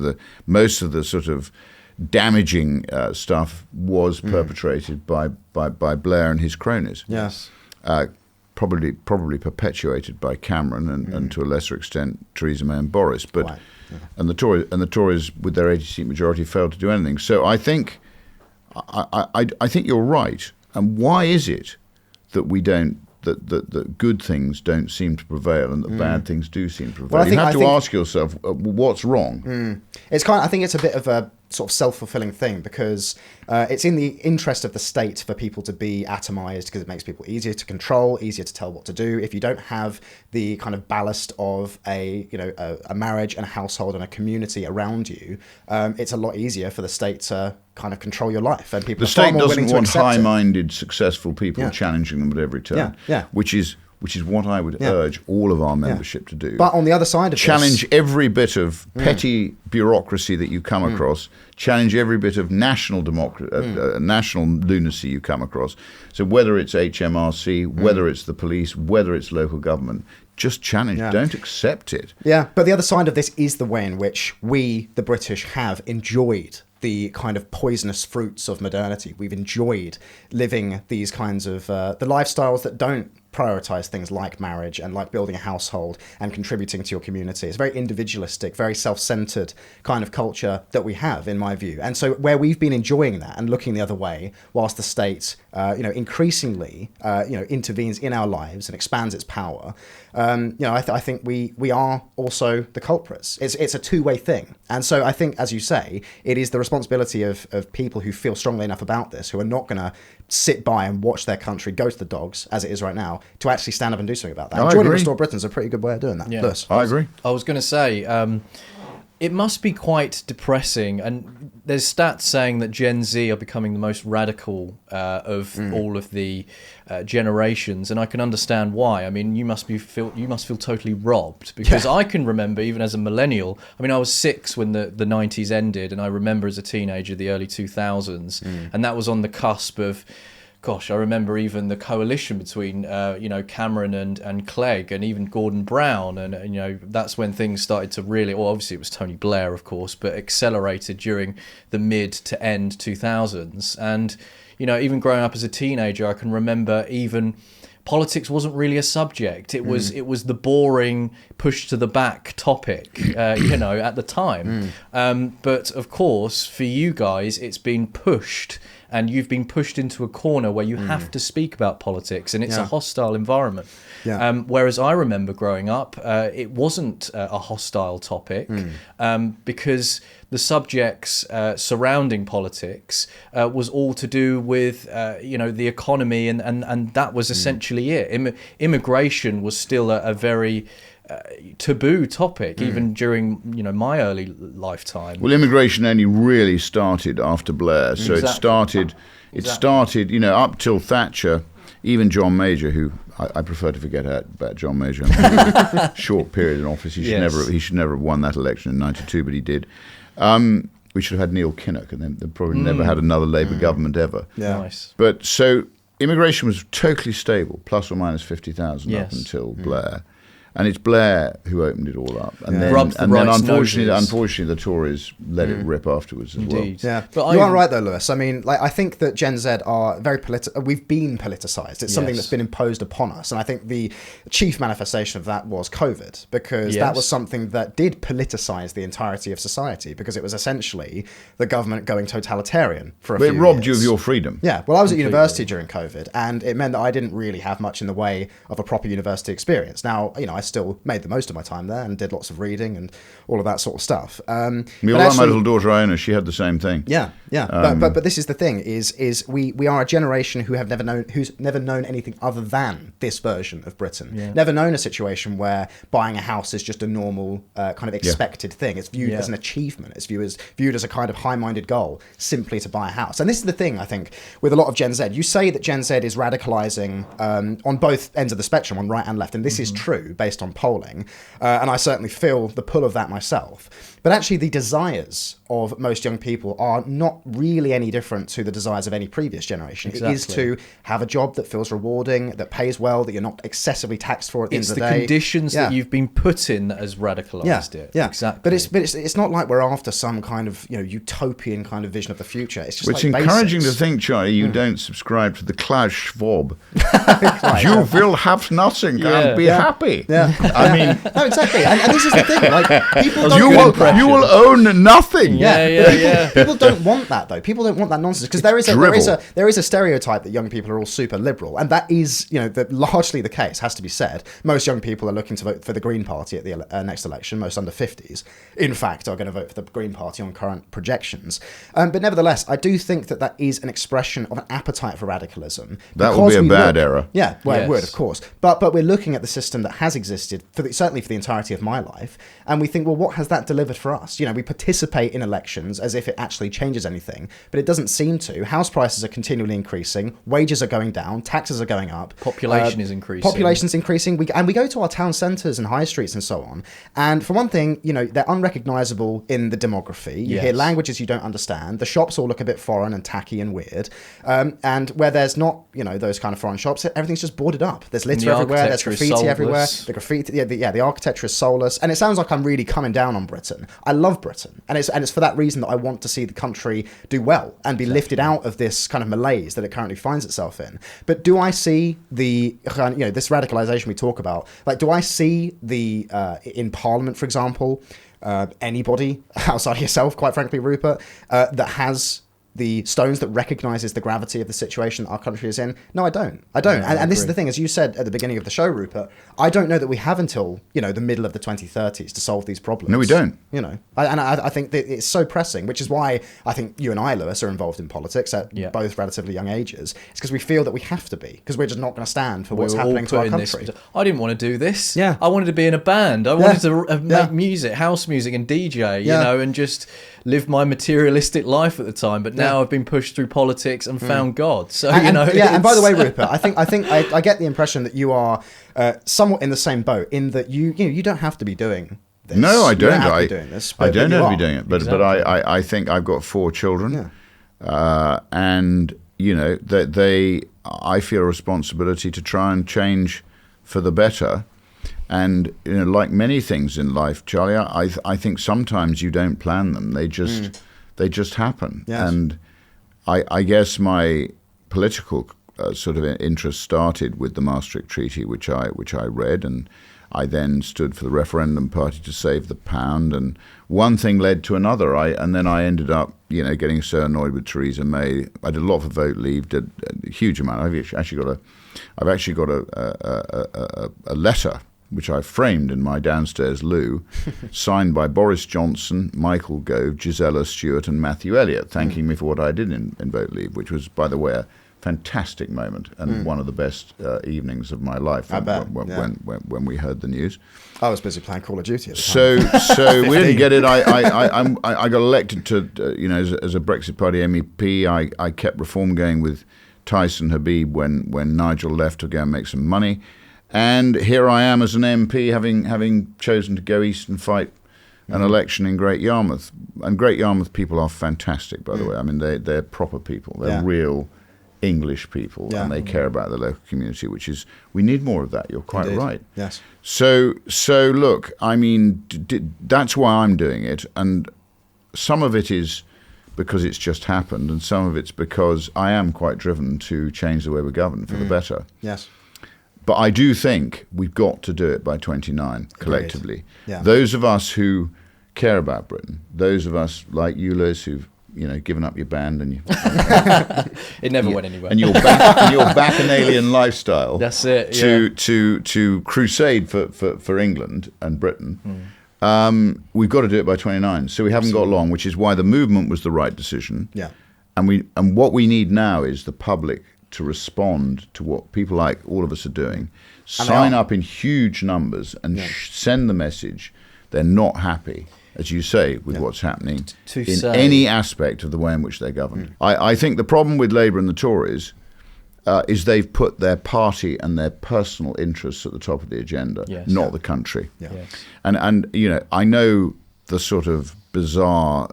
of the sort of damaging stuff was perpetrated by Blair and his cronies. Yes. Probably perpetuated by Cameron and to a lesser extent Theresa May and Boris, but and the Tories with their 80-seat majority failed to do anything. So I think you're right. And why is it that we don't that good things don't seem to prevail and that bad things do seem to prevail? Well, you have to ask yourself what's wrong. I think it's a bit of a sort of self-fulfilling thing, because it's in the interest of the state for people to be atomized, because it makes people easier to control, easier to tell what to do. If you don't have the kind of ballast of a marriage and a household and a community around you, it's a lot easier for the state to kind of control your life, and people. The state doesn't want high-minded, successful people challenging them at every turn. Which is what I would urge all of our membership to do. But on the other side of challenge every bit of petty bureaucracy that you come across. Challenge every bit of national national lunacy you come across. So whether it's HMRC, whether it's the police, whether it's local government, just challenge. Don't accept it. Yeah, but the other side of this is the way in which we, the British, have enjoyed the kind of poisonous fruits of modernity. We've enjoyed living these kinds of the lifestyles that don't prioritize things like marriage and like building a household and contributing to your community. It's very individualistic, very self-centered kind of culture that we have, in my view. And so where we've been enjoying that and looking the other way, whilst the state, increasingly, intervenes in our lives and expands its power, I think we are also the culprits. It's a two-way thing. And so I think, as you say, it is the responsibility of people who feel strongly enough about this, who are not going to sit by and watch their country go to the dogs, as it is right now, to actually stand up and do something about that. Joining Restore Britain's a pretty good way of doing that. Yeah. Lewis. I agree. I was going to say, it must be quite depressing, and there's stats saying that Gen Z are becoming the most radical of all of the generations, and I can understand why. I mean, you must feel totally robbed, because I can remember, even as a millennial, I mean, I was 6 when the 90s ended, and I remember as a teenager the early 2000s, and that was on the cusp of, gosh, I remember even the coalition between, Cameron and Clegg, and even Gordon Brown. And, that's when things started to really, well, obviously it was Tony Blair, of course, but accelerated during the mid to end 2000s. And, even growing up as a teenager, I can remember even politics wasn't really a subject. It was the boring, pushed to the back topic, at the time. But of course, for you guys, it's been pushed, and you've been pushed into a corner where you have to speak about politics, and it's a hostile environment. Whereas I remember growing up, it wasn't a hostile topic, because the subjects surrounding politics was all to do with the economy, and that was essentially it. Immigration was still a very taboo topic, even during my early lifetime. Well, immigration only really started after Blair, so it started up till Thatcher. Even John Major, who I prefer to forget about John Major, short period in office. He should never have won that election in '92, but he did. We should have had Neil Kinnock, and then they probably never had another Labour government ever. Nice. But so immigration was totally stable, plus or minus 50,000 up until Blair. And it's Blair who opened it all up, and then unfortunately, the Tories let it rip afterwards as well. Yeah, but you are right though, Lewis. I mean, I think that Gen Z are very political. We've been politicised. It's something that's been imposed upon us, and I think the chief manifestation of that was COVID, because that was something that did politicise the entirety of society, because it was essentially the government going totalitarian for a few years. It robbed you of your freedom. Yeah, well, I was at university during COVID, and it meant that I didn't really have much in the way of a proper university experience. Now, I still made the most of my time there and did lots of reading and all of that sort of stuff. My little daughter Iona, she had the same thing. Yeah. But this is the thing: is we are a generation who's never known anything other than this version of Britain. Yeah. Never known a situation where buying a house is just a normal kind of expected thing. It's viewed as an achievement. It's viewed as a kind of high-minded goal, simply to buy a house. And this is the thing, I think, with a lot of Gen Z. You say that Gen Z is radicalising on both ends of the spectrum, on right and left, and this is true based on polling, and I certainly feel the pull of that myself. But actually, the desires of most young people are not really any different to the desires of any previous generation. Exactly. It is to have a job that feels rewarding, that pays well, that you're not excessively taxed for at the end of the day. It's the conditions that you've been put in that has radicalised it. Yeah, exactly. But it's not like we're after some kind of utopian kind of vision of the future. It's just it's encouraging to think, Charlie, you don't subscribe to the Klaus Schwab. You will have nothing and be happy. Yeah, I mean, no, exactly. And this is the thing. Like, people don't you will own nothing. Yeah. People don't want that though. People don't want that nonsense, because there is a stereotype that young people are all super liberal, and that is largely the case. Has to be said. Most young people are looking to vote for the Green Party at the next election. Most under 50s, in fact, are going to vote for the Green Party on current projections. But nevertheless, I do think that is an expression of an appetite for radicalism. That would be a bad era. Yeah, well, it would, of course. But we're looking at the system that has existed certainly for the entirety of my life, and we think, well, what has that delivered for us? We participate in elections as if it actually changes anything, but it doesn't seem to. House prices are continually increasing, wages are going down, taxes are going up, population is increasing. Population's increasing. We go to our town centres and high streets and so on, and for one thing, they're unrecognisable in the demography. You hear languages you don't understand. The shops all look a bit foreign and tacky and weird, and where there's not those kind of foreign shops, everything's just boarded up. There's litter everywhere, there's graffiti everywhere. The graffiti. The architecture is soulless, and it sounds like I'm really coming down on Britain. I love Britain, and it's for that reason that I want to see the country do well and be lifted out of this kind of malaise that it currently finds itself in. But do I see the this radicalization we talk about? Like, do I see the in Parliament, for example, anybody outside of yourself, quite frankly, Rupert, that has the stones that recognises the gravity of the situation that our country is in? No, I don't. And this is the thing, as you said at the beginning of the show, Rupert, I don't know that we have until, the middle of the 2030s to solve these problems. No, we don't. I think that it's so pressing, which is why I think you and I, Lewis, are involved in politics at both relatively young ages. It's because we feel that we have to be, because we're just not going to stand for what's happening to our country. I didn't want to do this. Yeah. I wanted to be in a band. I wanted to make music, house music, and DJ, and just live my materialistic life at the time. But now I've been pushed through politics and found God. So and by the way, Rupert, I get the impression that you are somewhat in the same boat, in that you don't have to be doing this. No, I don't. You don't have to be doing this. I don't have to be doing it. But Exactly. I think I've got 4 children, and I feel a responsibility to try and change for the better. And like many things in life, Charlie, I think sometimes you don't plan them; they just happen. Yes. And I guess my political sort of interest started with the Maastricht Treaty, which I read, and I then stood for the referendum party to save the pound, and one thing led to another. And then I ended up, getting so annoyed with Theresa May. I did a lot for Vote Leave, did a huge amount. I've actually got a letter which I framed in my downstairs loo, signed by Boris Johnson, Michael Gove, Gisela Stewart, and Matthew Elliott, thanking me for what I did in Vote Leave, which was, by the way, a fantastic moment and one of the best evenings of my life when we heard the news. I was busy playing Call of Duty at the time. So we didn't get it. I got elected to, as a Brexit Party MEP. I kept reform going with Tyson Habib when Nigel left to go and make some money. And here I am as an MP, having chosen to go east and fight an election in Great Yarmouth. And Great Yarmouth people are fantastic, by the way. I mean, they're proper people. They're real English people, and they care about the local community, we need more of that. You're quite right. Yes. So look, I mean, that's why I'm doing it. And some of it is because it's just happened, and some of it's because I am quite driven to change the way we govern for the better. Yes. But I do think we've got to do it by 29 collectively. Yeah. Those of us who care about Britain, those of us like you, Lewis, who've given up your band and it never went anywhere, and your bacchanalian lifestyle. That's it. To crusade for England and Britain. We've got to do it by 29. So we haven't got long, which is why the movement was the right decision. Yeah. And what we need now is the public to respond to what people like all of us are doing, sign up in huge numbers and send the message they're not happy, as you say, with what's happening in any aspect of the way in which they're governed. I think the problem with Labour and the Tories is they've put their party and their personal interests at the top of the agenda, not the country. Yeah. Yes. And I know the sort of bizarre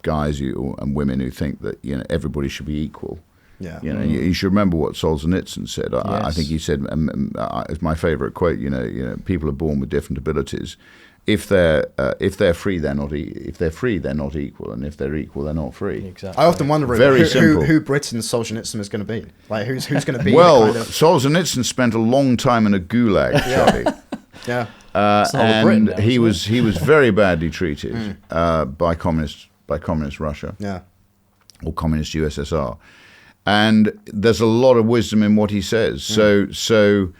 guys and women who think that everybody should be equal. Yeah. You should remember what Solzhenitsyn said. I think he said, it's my favourite quote. People are born with different abilities. If they're free, they're not. If they're free, they're not equal, and if they're equal, they're not free. Exactly. I often wonder who Britain's Solzhenitsyn is going to be. Like who's going to be? Well, Solzhenitsyn spent a long time in a gulag, Charlie. Yeah. And now, he was very badly treated by communist Russia. Yeah. Or communist USSR. And there's a lot of wisdom in what he says. So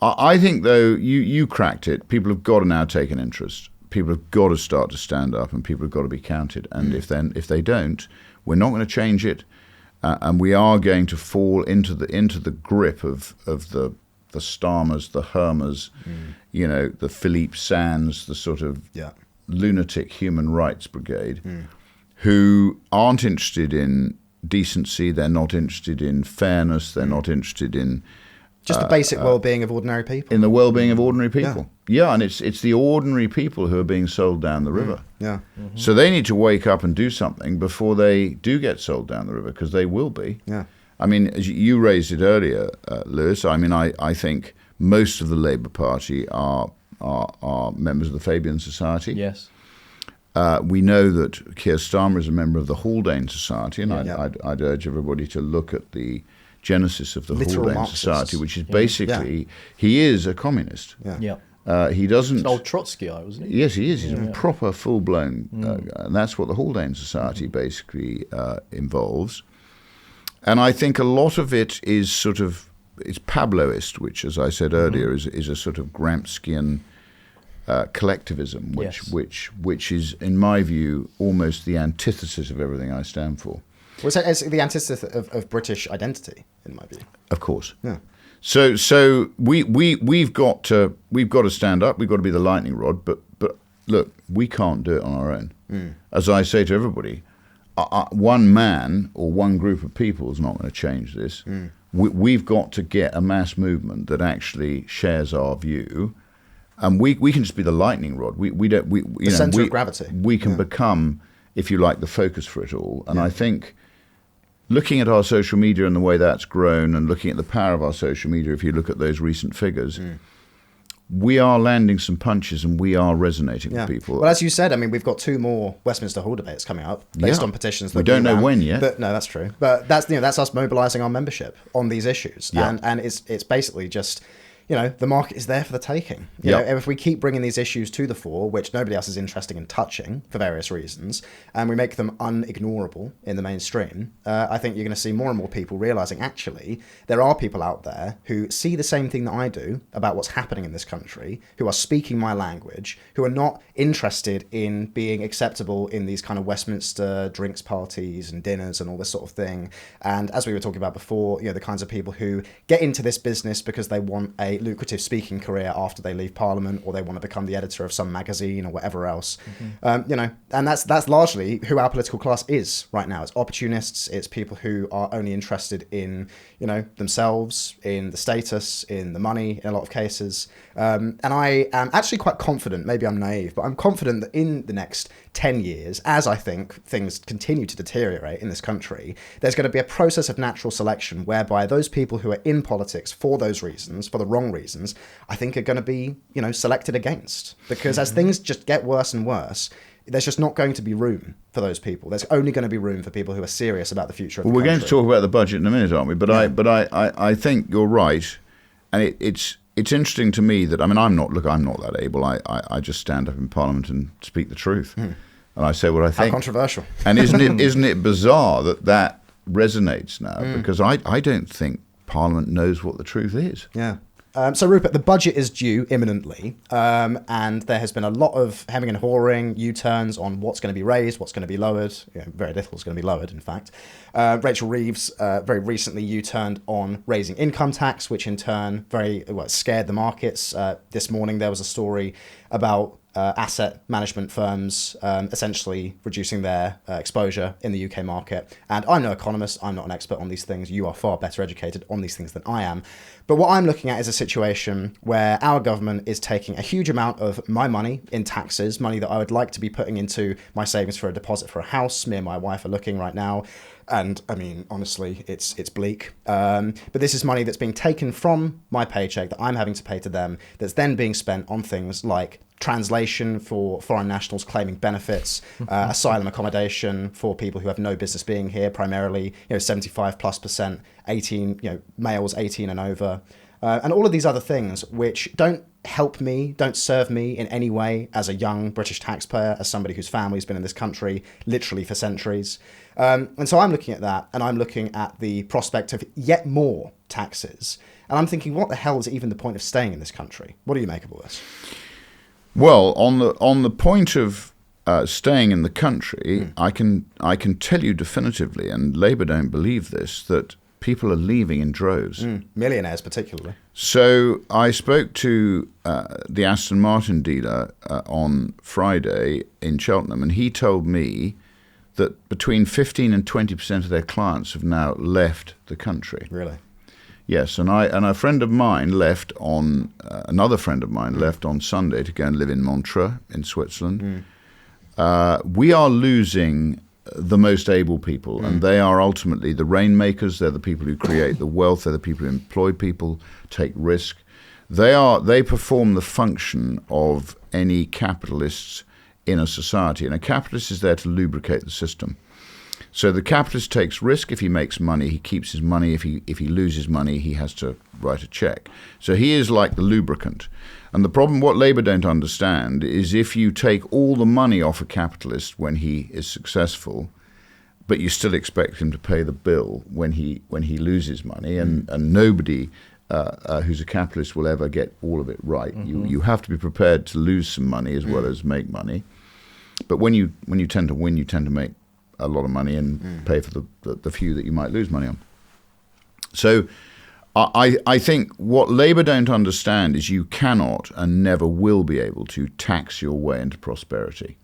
I think, though, you cracked it. People have got to now take an interest. People have got to start to stand up, and people have got to be counted. And if they don't, we're not going to change it, and we are going to fall into the grip of the Starmers, the Hermers, the Philippe Sands, the sort of lunatic human rights brigade, who aren't interested in decency. They're not interested in fairness. They're not interested in just the basic well-being of ordinary people. In the well-being of ordinary people. Yeah, and it's the ordinary people who are being sold down the river. Yeah. Mm-hmm. So they need to wake up and do something before they do get sold down the river, because they will be. Yeah. I mean, as you raised it earlier, Lewis, I mean, I think most of the Labour Party are members of the Fabian Society. Yes. We know that Keir Starmer is a member of the Haldane Society, and Yeah. I'd urge everybody to look at the genesis of the Literal Haldane Marxists. Society, which is basically, he is a communist. Yeah. He doesn't... An old Trotskyite, wasn't he? Yes, he is. He's a proper, full-blown... and that's what the Haldane Society basically involves. And I think a lot of it is sort of... It's Pabloist, which, as I said earlier, is a sort of Gramscian collectivism, which is, in my view, almost the antithesis of everything I stand for. Well, it's the antithesis of British identity, in my view. Of course. Yeah. So we've got to stand up. We've got to be the lightning rod. But look, we can't do it on our own. As I say to everybody, one man or one group of people is not going to change this. We've got to get a mass movement that actually shares our view, and we can just be the lightning rod. The centre of gravity. We can become, if you like, the focus for it all. And I think, looking at our social media and the way that's grown, and looking at the power of our social media, if you look at those recent figures, we are landing some punches and we are resonating with people. Well, as you said, I mean, we've got 2 more Westminster Hall debates coming up based on petitions. We don't know when yet. But no, that's true. But that's us mobilising our membership on these issues, and it's basically just. The market is there for the taking. You know, if we keep bringing these issues to the fore, which nobody else is interested in touching for various reasons, and we make them unignorable in the mainstream, I think you're going to see more and more people realising, actually, there are people out there who see the same thing that I do about what's happening in this country, who are speaking my language, who are not interested in being acceptable in these kind of Westminster drinks parties and dinners and all this sort of thing. And as we were talking about before, the kinds of people who get into this business because they want a lucrative speaking career after they leave Parliament, or they want to become the editor of some magazine or whatever else. And that's largely who our political class is right now. It's opportunists. It's people who are only interested in themselves, in the status, in the money in a lot of cases. And I am actually quite confident, maybe I'm naive, but I'm confident that in the next 10 years, as I think things continue to deteriorate in this country, there's going to be a process of natural selection whereby those people who are in politics for those reasons, for the wrong reasons, I think are going to be, selected against. Because as things just get worse and worse, there's just not going to be room for those people. There's only going to be room for people who are serious about the future of the country. We're going to talk about the budget in a minute, aren't we? But I think you're right, and it's interesting to me that, I'm not that able. I just stand up in Parliament and speak the truth, and I say what I think. How controversial! And isn't it bizarre that resonates now? Because I don't think Parliament knows what the truth is. Yeah. So, Rupert, the budget is due imminently, and there has been a lot of hemming and hawing, U-turns on what's going to be raised, what's going to be lowered. Very little is going to be lowered, in fact. Rachel Reeves very recently U-turned on raising income tax, which in turn scared the markets. This morning there was a story about asset management firms essentially reducing their exposure in the UK market. And I'm no economist, I'm not an expert on these things. You are far better educated on these things than I am. But what I'm looking at is a situation where our government is taking a huge amount of my money in taxes, money that I would like to be putting into my savings for a deposit for a house. Me and my wife are looking right now. And I mean, honestly, it's bleak. But this is money that's being taken from my paycheck that I'm having to pay to them, that's then being spent on things like translation for foreign nationals claiming benefits, asylum accommodation for people who have no business being here, primarily 75+%, 18, males 18 and over, and all of these other things which don't help me, don't serve me in any way as a young British taxpayer, as somebody whose family's been in this country literally for centuries. And so I'm looking at that, and I'm looking at the prospect of yet more taxes. And I'm thinking, what the hell is even the point of staying in this country? What do you make of all this? Well, on the point of staying in the country, I can tell you definitively, and Labour don't believe this, that people are leaving in droves. Millionaires particularly. So I spoke to the Aston Martin dealer on Friday in Cheltenham, and he told me that between 15 and 20% of their clients have now left the country. Really? Yes, and a friend of mine left on another friend of mine left on Sunday to go and live in Montreux in Switzerland. We are losing the most able people, and they are ultimately the rainmakers. They're the people who create the wealth. They're the people who employ people, take risk. They perform the function of any capitalists in a society, and a capitalist is there to lubricate the system. So the capitalist takes risk. If he makes money, he keeps his money. If he loses money, he has to write a check. So he is like the lubricant. And the problem, what Labour don't understand, is if you take all the money off a capitalist when he is successful, but you still expect him to pay the bill when he loses money, and nobody who's a capitalist will ever get all of it right. You have to be prepared to lose some money as well as make money. But when you tend to win, you tend to make a lot of money and pay for the few that you might lose money on. So I think what Labour don't understand is you cannot and never will be able to tax your way into prosperity.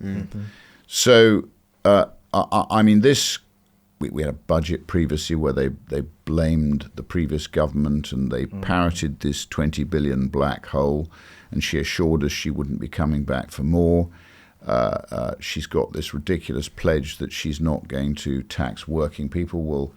So, I mean, we had a budget previously where they blamed the previous government and they parroted this 20 billion black hole, and she assured us she wouldn't be coming back for more. She's got this ridiculous pledge that she's not going to tax working people. Well,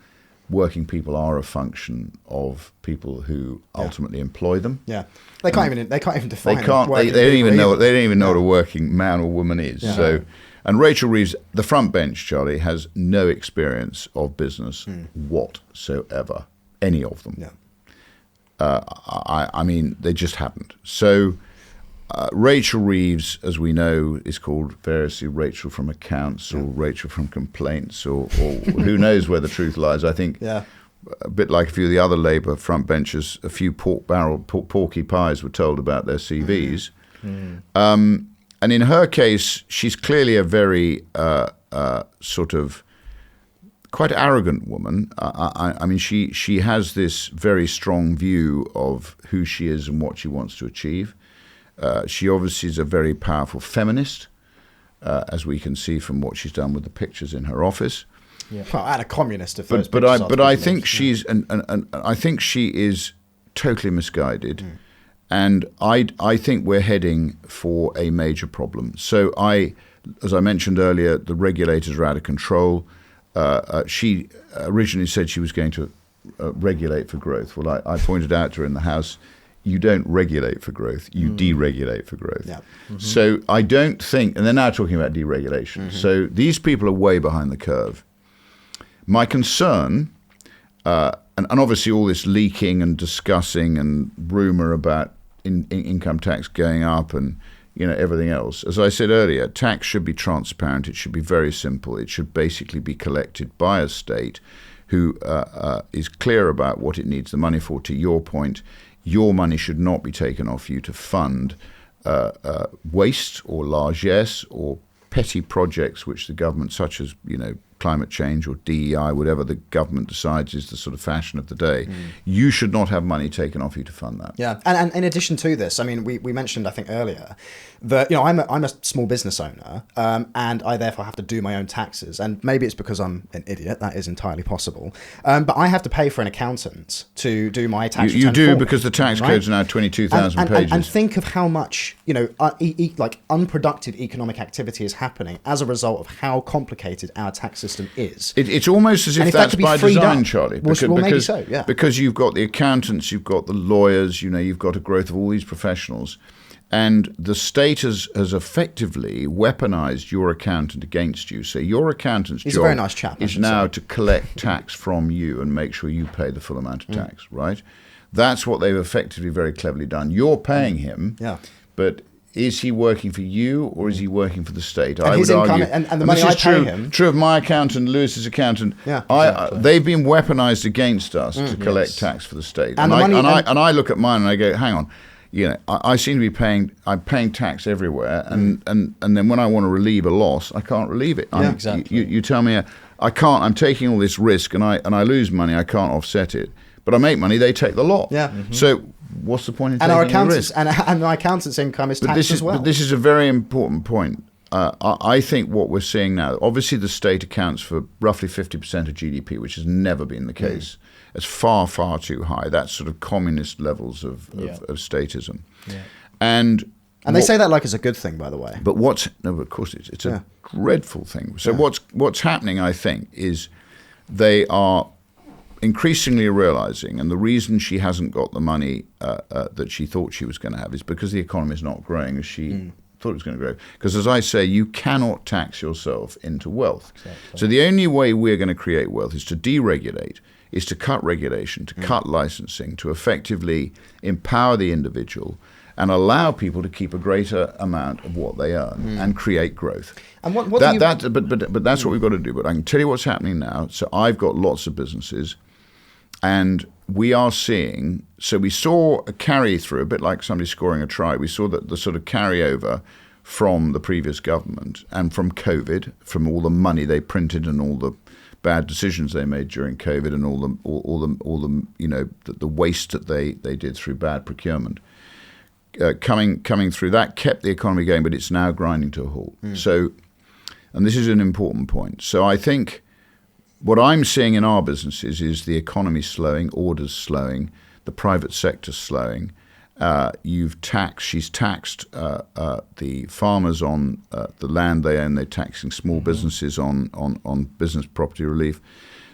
working people are a function of people who ultimately employ them. Yeah, they can't even define. They can't. They don't even know. They don't even know what a working man or woman is. Yeah. So, and Rachel Reeves, the front bench, Charlie, has no experience of business whatsoever. Any of them. Yeah. I mean, they just haven't. So. Rachel Reeves, as we know, is called variously Rachel from accounts or Rachel from complaints, or who knows where the truth lies. I think a bit like a few of the other Labour front benchers, a few porky pies were told about their CVs. And in her case, she's clearly a very sort of quite arrogant woman. I mean, she has this very strong view of who she is and what she wants to achieve. She obviously is a very powerful feminist, as we can see from what she's done with the pictures in her office. Yeah. Well, and a communist. If but I think she's and I think she is totally misguided, and I think we're heading for a major problem. So as I mentioned earlier, the regulators are out of control. She originally said she was going to regulate for growth. Well, I pointed out to her in the House, you don't regulate for growth, you deregulate for growth. Yeah. So I don't think, and they're now talking about deregulation. So these people are way behind the curve. My concern, and obviously all this leaking and discussing and rumor about income tax going up and everything else. As I said earlier, tax should be transparent. It should be very simple. It should basically be collected by a state who is clear about what it needs the money for. To your point, your money should not be taken off you to fund waste or largesse or petty projects which the government, such as climate change or DEI, whatever the government decides is the sort of fashion of the day, you should not have money taken off you to fund that. Yeah, and in addition to this, I mean, we mentioned, I think earlier, that I'm a small business owner, and I therefore have to do my own taxes. And maybe it's because I'm an idiot. That is entirely possible. But I have to pay for an accountant to do my tax return. You do, for me, because the tax code's now 22,000 pages. And think of how much like unproductive economic activity is happening as a result of how complicated our tax system is. It's almost as if that's by design, Charlie. Maybe so, yeah. Because you've got the accountants, you've got the lawyers, you've got a growth of all these professionals. And the state has effectively weaponized your accountant against you. So your accountant's He's job a very nice chap, is now to collect tax from you and make sure you pay the full amount of tax, right? That's what they've effectively very cleverly done. You're paying him, but is he working for you or is he working for the state? And I would argue, and the money I pay him. True of my accountant, Lewis's accountant. Yeah, exactly. They've been weaponized against us to collect tax for the state. And I look at mine and I go, hang on. I seem to be I'm paying tax everywhere, and then when I want to relieve a loss, I can't relieve it. Exactly. You tell me I can't. I'm taking all this risk, and I lose money. I can't offset it, but I make money. They take the lot. Yeah. So what's the point in and taking our accountants the risk? And our accountants' income is taxed as well. But this is a very important point. I think what we're seeing now, obviously the state accounts for roughly 50% of GDP, which has never been the case. It's far, far too high. That's sort of communist levels of statism. Yeah. And they say that like it's a good thing, by the way. But of course it's a dreadful thing. So what's happening, I think, is they are increasingly realizing, and the reason she hasn't got the money that she thought she was going to have is because the economy is not growing as she thought it was going to grow. Because as I say, you cannot tax yourself into wealth. Exactly. So the only way we're going to create wealth is to deregulate, is to cut regulation, to cut licensing, to effectively empower the individual and allow people to keep a greater amount of what they earn and create growth. And what but that's what we've got to do. But I can tell you what's happening now. So I've got lots of businesses, and we are seeing. So we saw a carry through, a bit like somebody scoring a try. We saw that the sort of carryover from the previous government and from COVID, from all the money they printed and all the bad decisions they made during COVID and all the waste that they did through bad procurement. Coming through, that kept the economy going, but it's now grinding to a halt. So, and this is an important point. So I think what I'm seeing in our businesses is the economy slowing, orders slowing, the private sector slowing. She's taxed the farmers on the land they own. They're taxing small businesses on business property relief.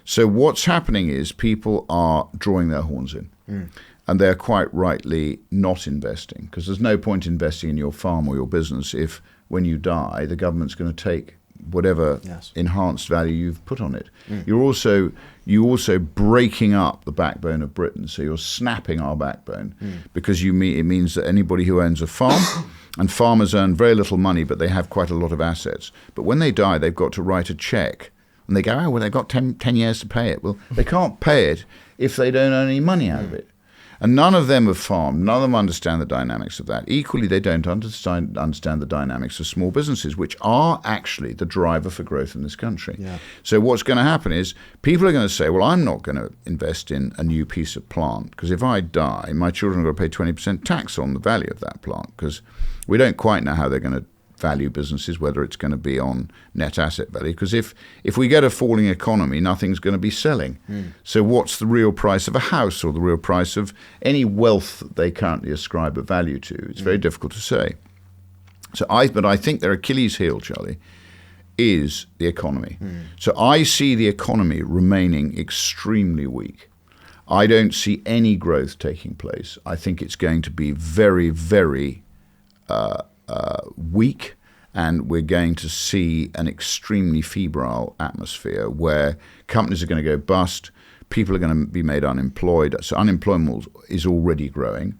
So what's happening is people are drawing their horns in. And they're quite rightly not investing, because there's no point investing in your farm or your business if, when you die, the government's going to take whatever enhanced value you've put on it. You're also breaking up the backbone of Britain. So you're snapping our backbone, because it means that anybody who owns a farm, and farmers earn very little money, but they have quite a lot of assets. But when they die, they've got to write a check. And they go, oh, well, they've got 10 years to pay it. Well, they can't pay it if they don't earn any money out of it. And none of them have farmed. None of them understand the dynamics of that. Equally, they don't understand the dynamics of small businesses, which are actually the driver for growth in this country. Yeah. So what's going to happen is people are going to say, well, I'm not going to invest in a new piece of plant, because if I die, my children are going to pay 20% tax on the value of that plant, because we don't quite know how they're going to value businesses, whether it's going to be on net asset value, because if we get a falling economy, nothing's going to be selling. So what's the real price of a house, or the real price of any wealth that they currently ascribe a value to? It's very difficult to say. But I think their Achilles heel, Charlie, is the economy. So I see the economy remaining extremely weak. I don't see any growth taking place. I think it's going to be very, very weak, and we're going to see an extremely febrile atmosphere where companies are going to go bust, people are going to be made unemployed. So unemployment is already growing.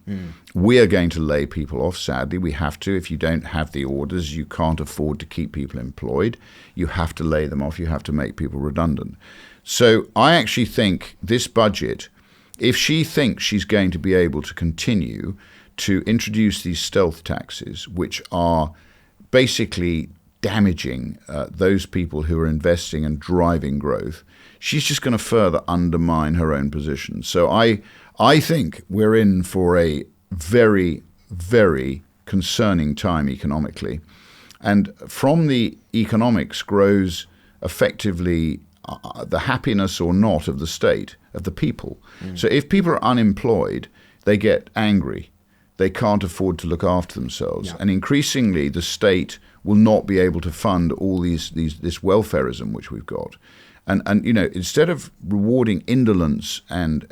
We are going to lay people off, sadly. We have to. If you don't have the orders, you can't afford to keep people employed. You have to lay them off. You have to make people redundant. So I actually think this budget, if she thinks she's going to be able to continue to introduce these stealth taxes, which are basically damaging those people who are investing and driving growth, she's just going to further undermine her own position. So I think we're in for a very, very concerning time economically. And from the economics grows effectively the happiness or not of the state, of the people. So if people are unemployed, they get angry. They can't afford to look after themselves. Yeah. And increasingly, the state will not be able to fund all this welfarism which we've got. And you know, instead of rewarding indolence and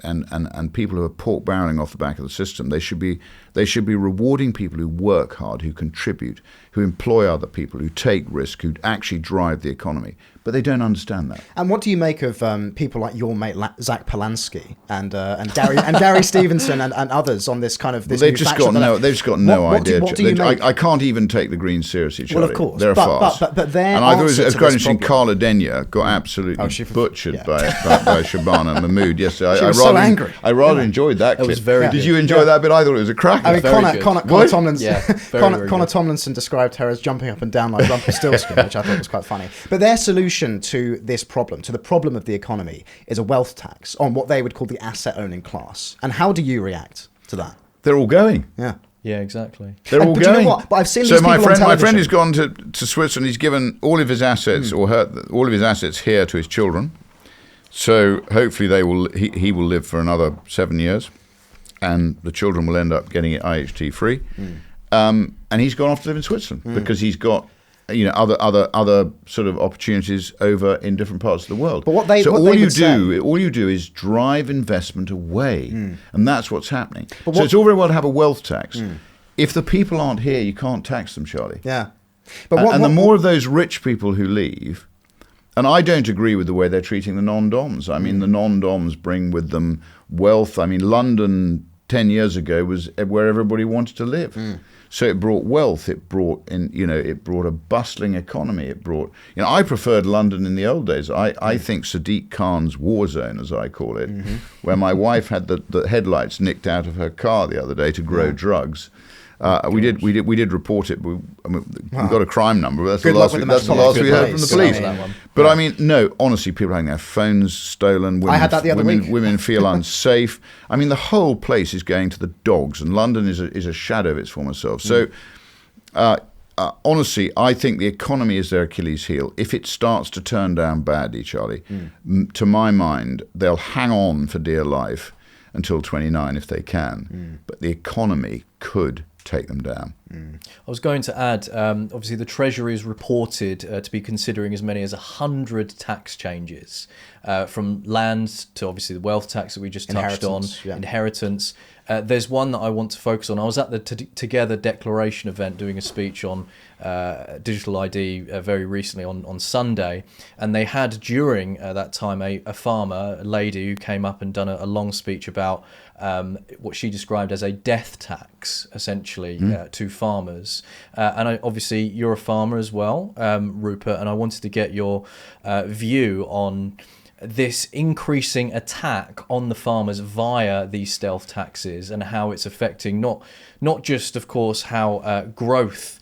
people who are pork barreling off the back of the system, they should be rewarding people who work hard, who contribute, who employ other people, who take risk, who actually drive the economy. But they don't understand that. And what do you make of people like your mate Zach Polanski and Gary Stevenson and others on this kind of this? Well, they've just got no idea. What do you make? I can't even take the Greens seriously, Charlie. Well, of course, they're farce. But their and I thought it answer was to quite this interesting. problem. Carla Denia got absolutely butchered by Shabana Mahmood yesterday. She was so angry. I rather enjoyed that clip. It was very Did you enjoy that bit? I thought it was a cracker. I mean, Connor Tomlinson Tomlinson described her as jumping up and down like Rumpelstiltskin, which I thought was quite funny. But their solution to this problem, to the problem of the economy, is a wealth tax on what they would call the asset-owning class. And how do you react to that? They're all going. Yeah, exactly. They're all but going. You know what? But I've seen these people on television. My friend has gone to Switzerland. He's given all of his assets all of his assets here to his children. So hopefully he will live for another 7 years, and the children will end up getting it IHT free. And he's gone off to live in Switzerland because he's got other sort of opportunities over in different parts of the world. But all you do is drive investment away, and that's what's happening. So it's all very well to have a wealth tax. If the people aren't here, you can't tax them, Charlie. Yeah. The more of those rich people who leave, and I don't agree with the way they're treating the non-doms. I mean, the non-doms bring with them wealth. I mean, London 10 years ago was where everybody wanted to live. So it brought wealth. It brought it brought a bustling economy. It brought, I preferred London in the old days. I think Sadiq Khan's war zone, as I call it, where my wife had the headlights nicked out of her car the other day to grow drugs. We did report it. We got a crime number, but that's the last we heard from the police. But I mean, no, honestly, people having their phones stolen. Women, I had that the other week. Women feel unsafe. I mean, the whole place is going to the dogs, and London is a shadow of its former self. So, honestly, I think the economy is their Achilles heel. If it starts to turn down badly, Charlie, to my mind, they'll hang on for dear life until 29 if they can. But the economy could take them down. I was going to add, obviously the Treasury is reported to be considering as many as 100 tax changes, from land to obviously the wealth tax that we just touched on, inheritance. There's one that I want to focus on. I was at the Together Declaration event doing a speech on digital ID very recently on Sunday, and they had during that time a farmer, a lady who came up and done a long speech about what she described as a death tax, essentially, to farmers. And obviously you're a farmer as well, Rupert, and I wanted to get your view on this increasing attack on the farmers via these stealth taxes and how it's affecting not just, of course, how growth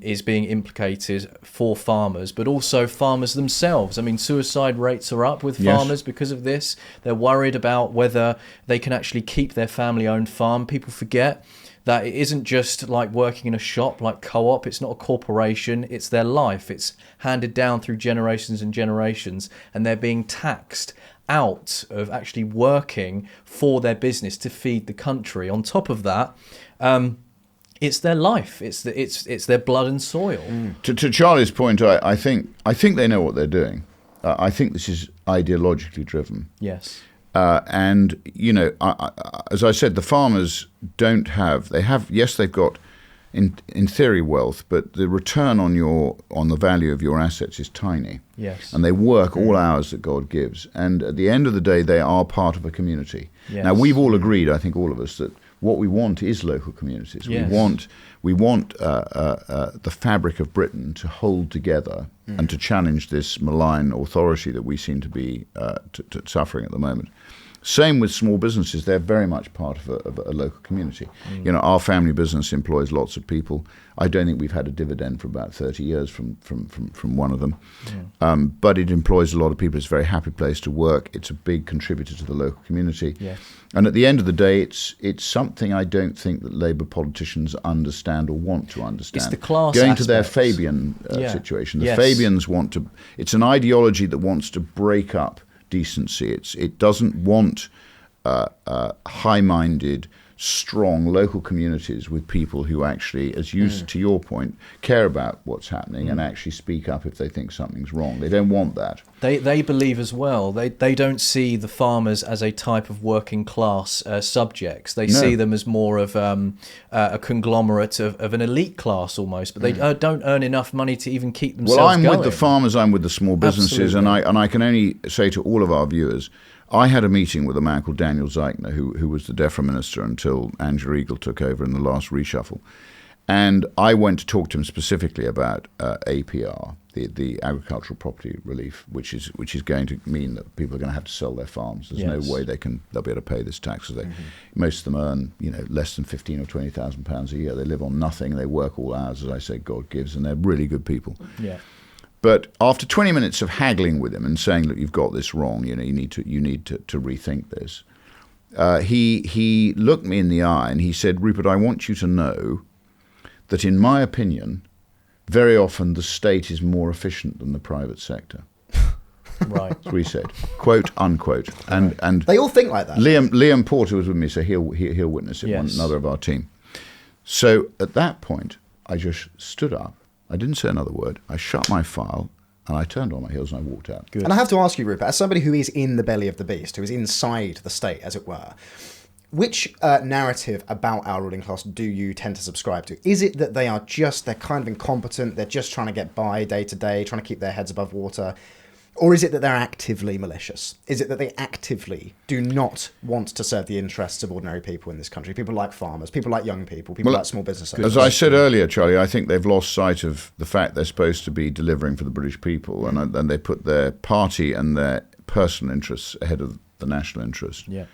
is being implicated for farmers, but also farmers themselves. I mean, suicide rates are up with farmers because of this. They're worried about whether they can actually keep their family-owned farm. People forget that it isn't just like working in a shop like Co-op. It's not a corporation. It's their life. It's handed down through generations and generations, and they're being taxed out of actually working for their business to feed the country. On top of that, it's their life. It's their blood and soil. To Charlie's point, I think they know what they're doing. I think this is ideologically driven. Yes. And as I said, the farmers they've got in theory wealth, but the return on the value of your assets is tiny. Yes. And they work all hours that God gives, and at the end of the day, they are part of a community. Yes. Now, we've all agreed, I think all of us, that what we want is local communities. Yes. We want the fabric of Britain to hold together and to challenge this malign authority that we seem to be suffering at the moment. Same with small businesses; they're very much part of a local community. Our family business employs lots of people. I don't think we've had a dividend for about 30 years from one of them, but it employs a lot of people. It's a very happy place to work. It's a big contributor to the local community. Yes. And at the end of the day, it's something I don't think that Labour politicians understand or want to understand. It's the class Going aspects. to their Fabian situation. The Fabians it's an ideology that wants to break up decency. It doesn't want high-minded, strong local communities with people who actually, as you to your point, care about what's happening and actually speak up if they think something's wrong. They don't want that. They believe as well. They don't see the farmers as a type of working class subjects. They see them as more of a conglomerate of an elite class almost. But they don't earn enough money to even keep themselves going. Well, I'm going. with the farmers. I'm with the small businesses, and I can only say to all of our viewers, I had a meeting with a man called Daniel Zeichner, who was the DEFRA minister until Angela Eagle took over in the last reshuffle. And I went to talk to him specifically about APR, the agricultural property relief, which is going to mean that people are going to have to sell their farms. There's no way they'll be able to pay this tax. Most of them earn less than £15,000 or £20,000 a year. They live on nothing. They work all hours, as I say, God gives, and they're really good people. Yeah. But after 20 minutes of haggling with him and saying, look, you've got this wrong, you need to rethink this, he looked me in the eye and he said, Rupert, I want you to know that in my opinion, very often the state is more efficient than the private sector. Right. That's what he said, quote, unquote. And they all think like that. Liam Porter was with me, so he'll witness it, Yes. another of our team. So at that point, I just stood up I didn't say another word. I shut my file and I turned on my heels and I walked out. Good. And I have to ask you, Rupert, as somebody who is in the belly of the beast, who is inside the state, as it were, which narrative about our ruling class do you tend to subscribe to? Is it that they're kind of incompetent, they're just trying to get by day to day, trying to keep their heads above water? Or is it that they're actively malicious? Is it that they actively do not want to serve the interests of ordinary people in this country? People like farmers, people like young people, people like small business owners. As I said earlier, Charlie, I think they've lost sight of the fact they're supposed to be delivering for the British people, and they put their party and their personal interests ahead of the national interest. Yeah.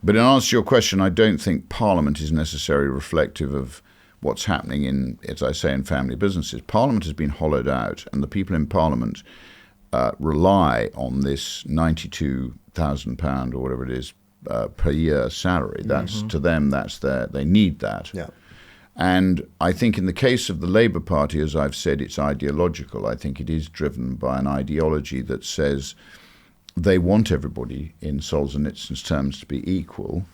But in answer to your question, I don't think Parliament is necessarily reflective of what's happening in, as I say, in family businesses. Parliament has been hollowed out, and the people in Parliament rely on this £92,000 or whatever it is per year salary. That's to them. They need that. Yeah. And I think in the case of the Labour Party, as I've said, it's ideological. I think it is driven by an ideology that says they want everybody, in Solzhenitsyn's terms, to be equal,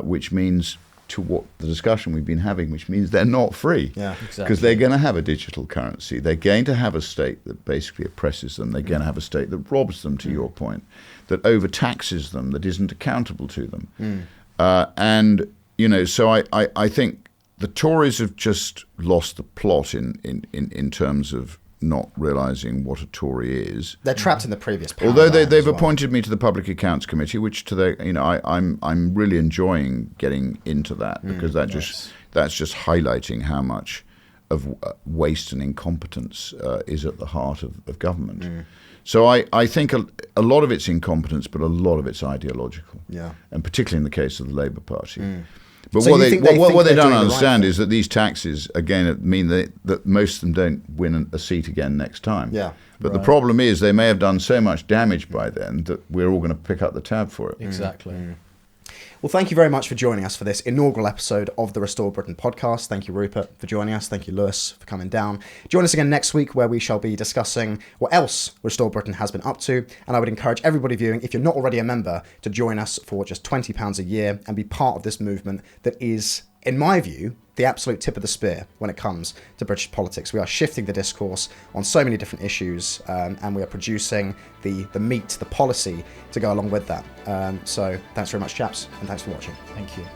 which means, to what the discussion we've been having, which means they're not free. Yeah, exactly. Because they're going to have a digital currency. They're going to have a state that basically oppresses them. They're going to have a state that robs them, to your point, that overtaxes them, that isn't accountable to them. And, you know, so I think the Tories have just lost the plot in terms of not realising what a Tory is. They're trapped in the previous Although paradigm they've as well. appointed me to the Public Accounts Committee, which I'm really enjoying getting into that, because that's just highlighting how much of waste and incompetence is at the heart of government. So I think a lot of it's incompetence, but a lot of it's ideological. Yeah. And particularly in the case of the Labour Party. But So what you they think they think what they they're don't doing the right understand thing? is that these taxes, again, mean that most of them don't win a seat again next time. Yeah. But the problem is they may have done so much damage by then that we're all going to pick up the tab for it. Exactly. Well, thank you very much for joining us for this inaugural episode of the Restore Britain podcast. Thank you, Rupert, for joining us. Thank you, Lewis, for coming down. Join us again next week, where we shall be discussing what else Restore Britain has been up to. And I would encourage everybody viewing, if you're not already a member, to join us for just £20 a year and be part of this movement that is, in my view, the absolute tip of the spear when it comes to British politics. We are shifting the discourse on so many different issues, and we are producing the meat, the policy to go along with that. So thanks very much, chaps, and thanks for watching. Thank you.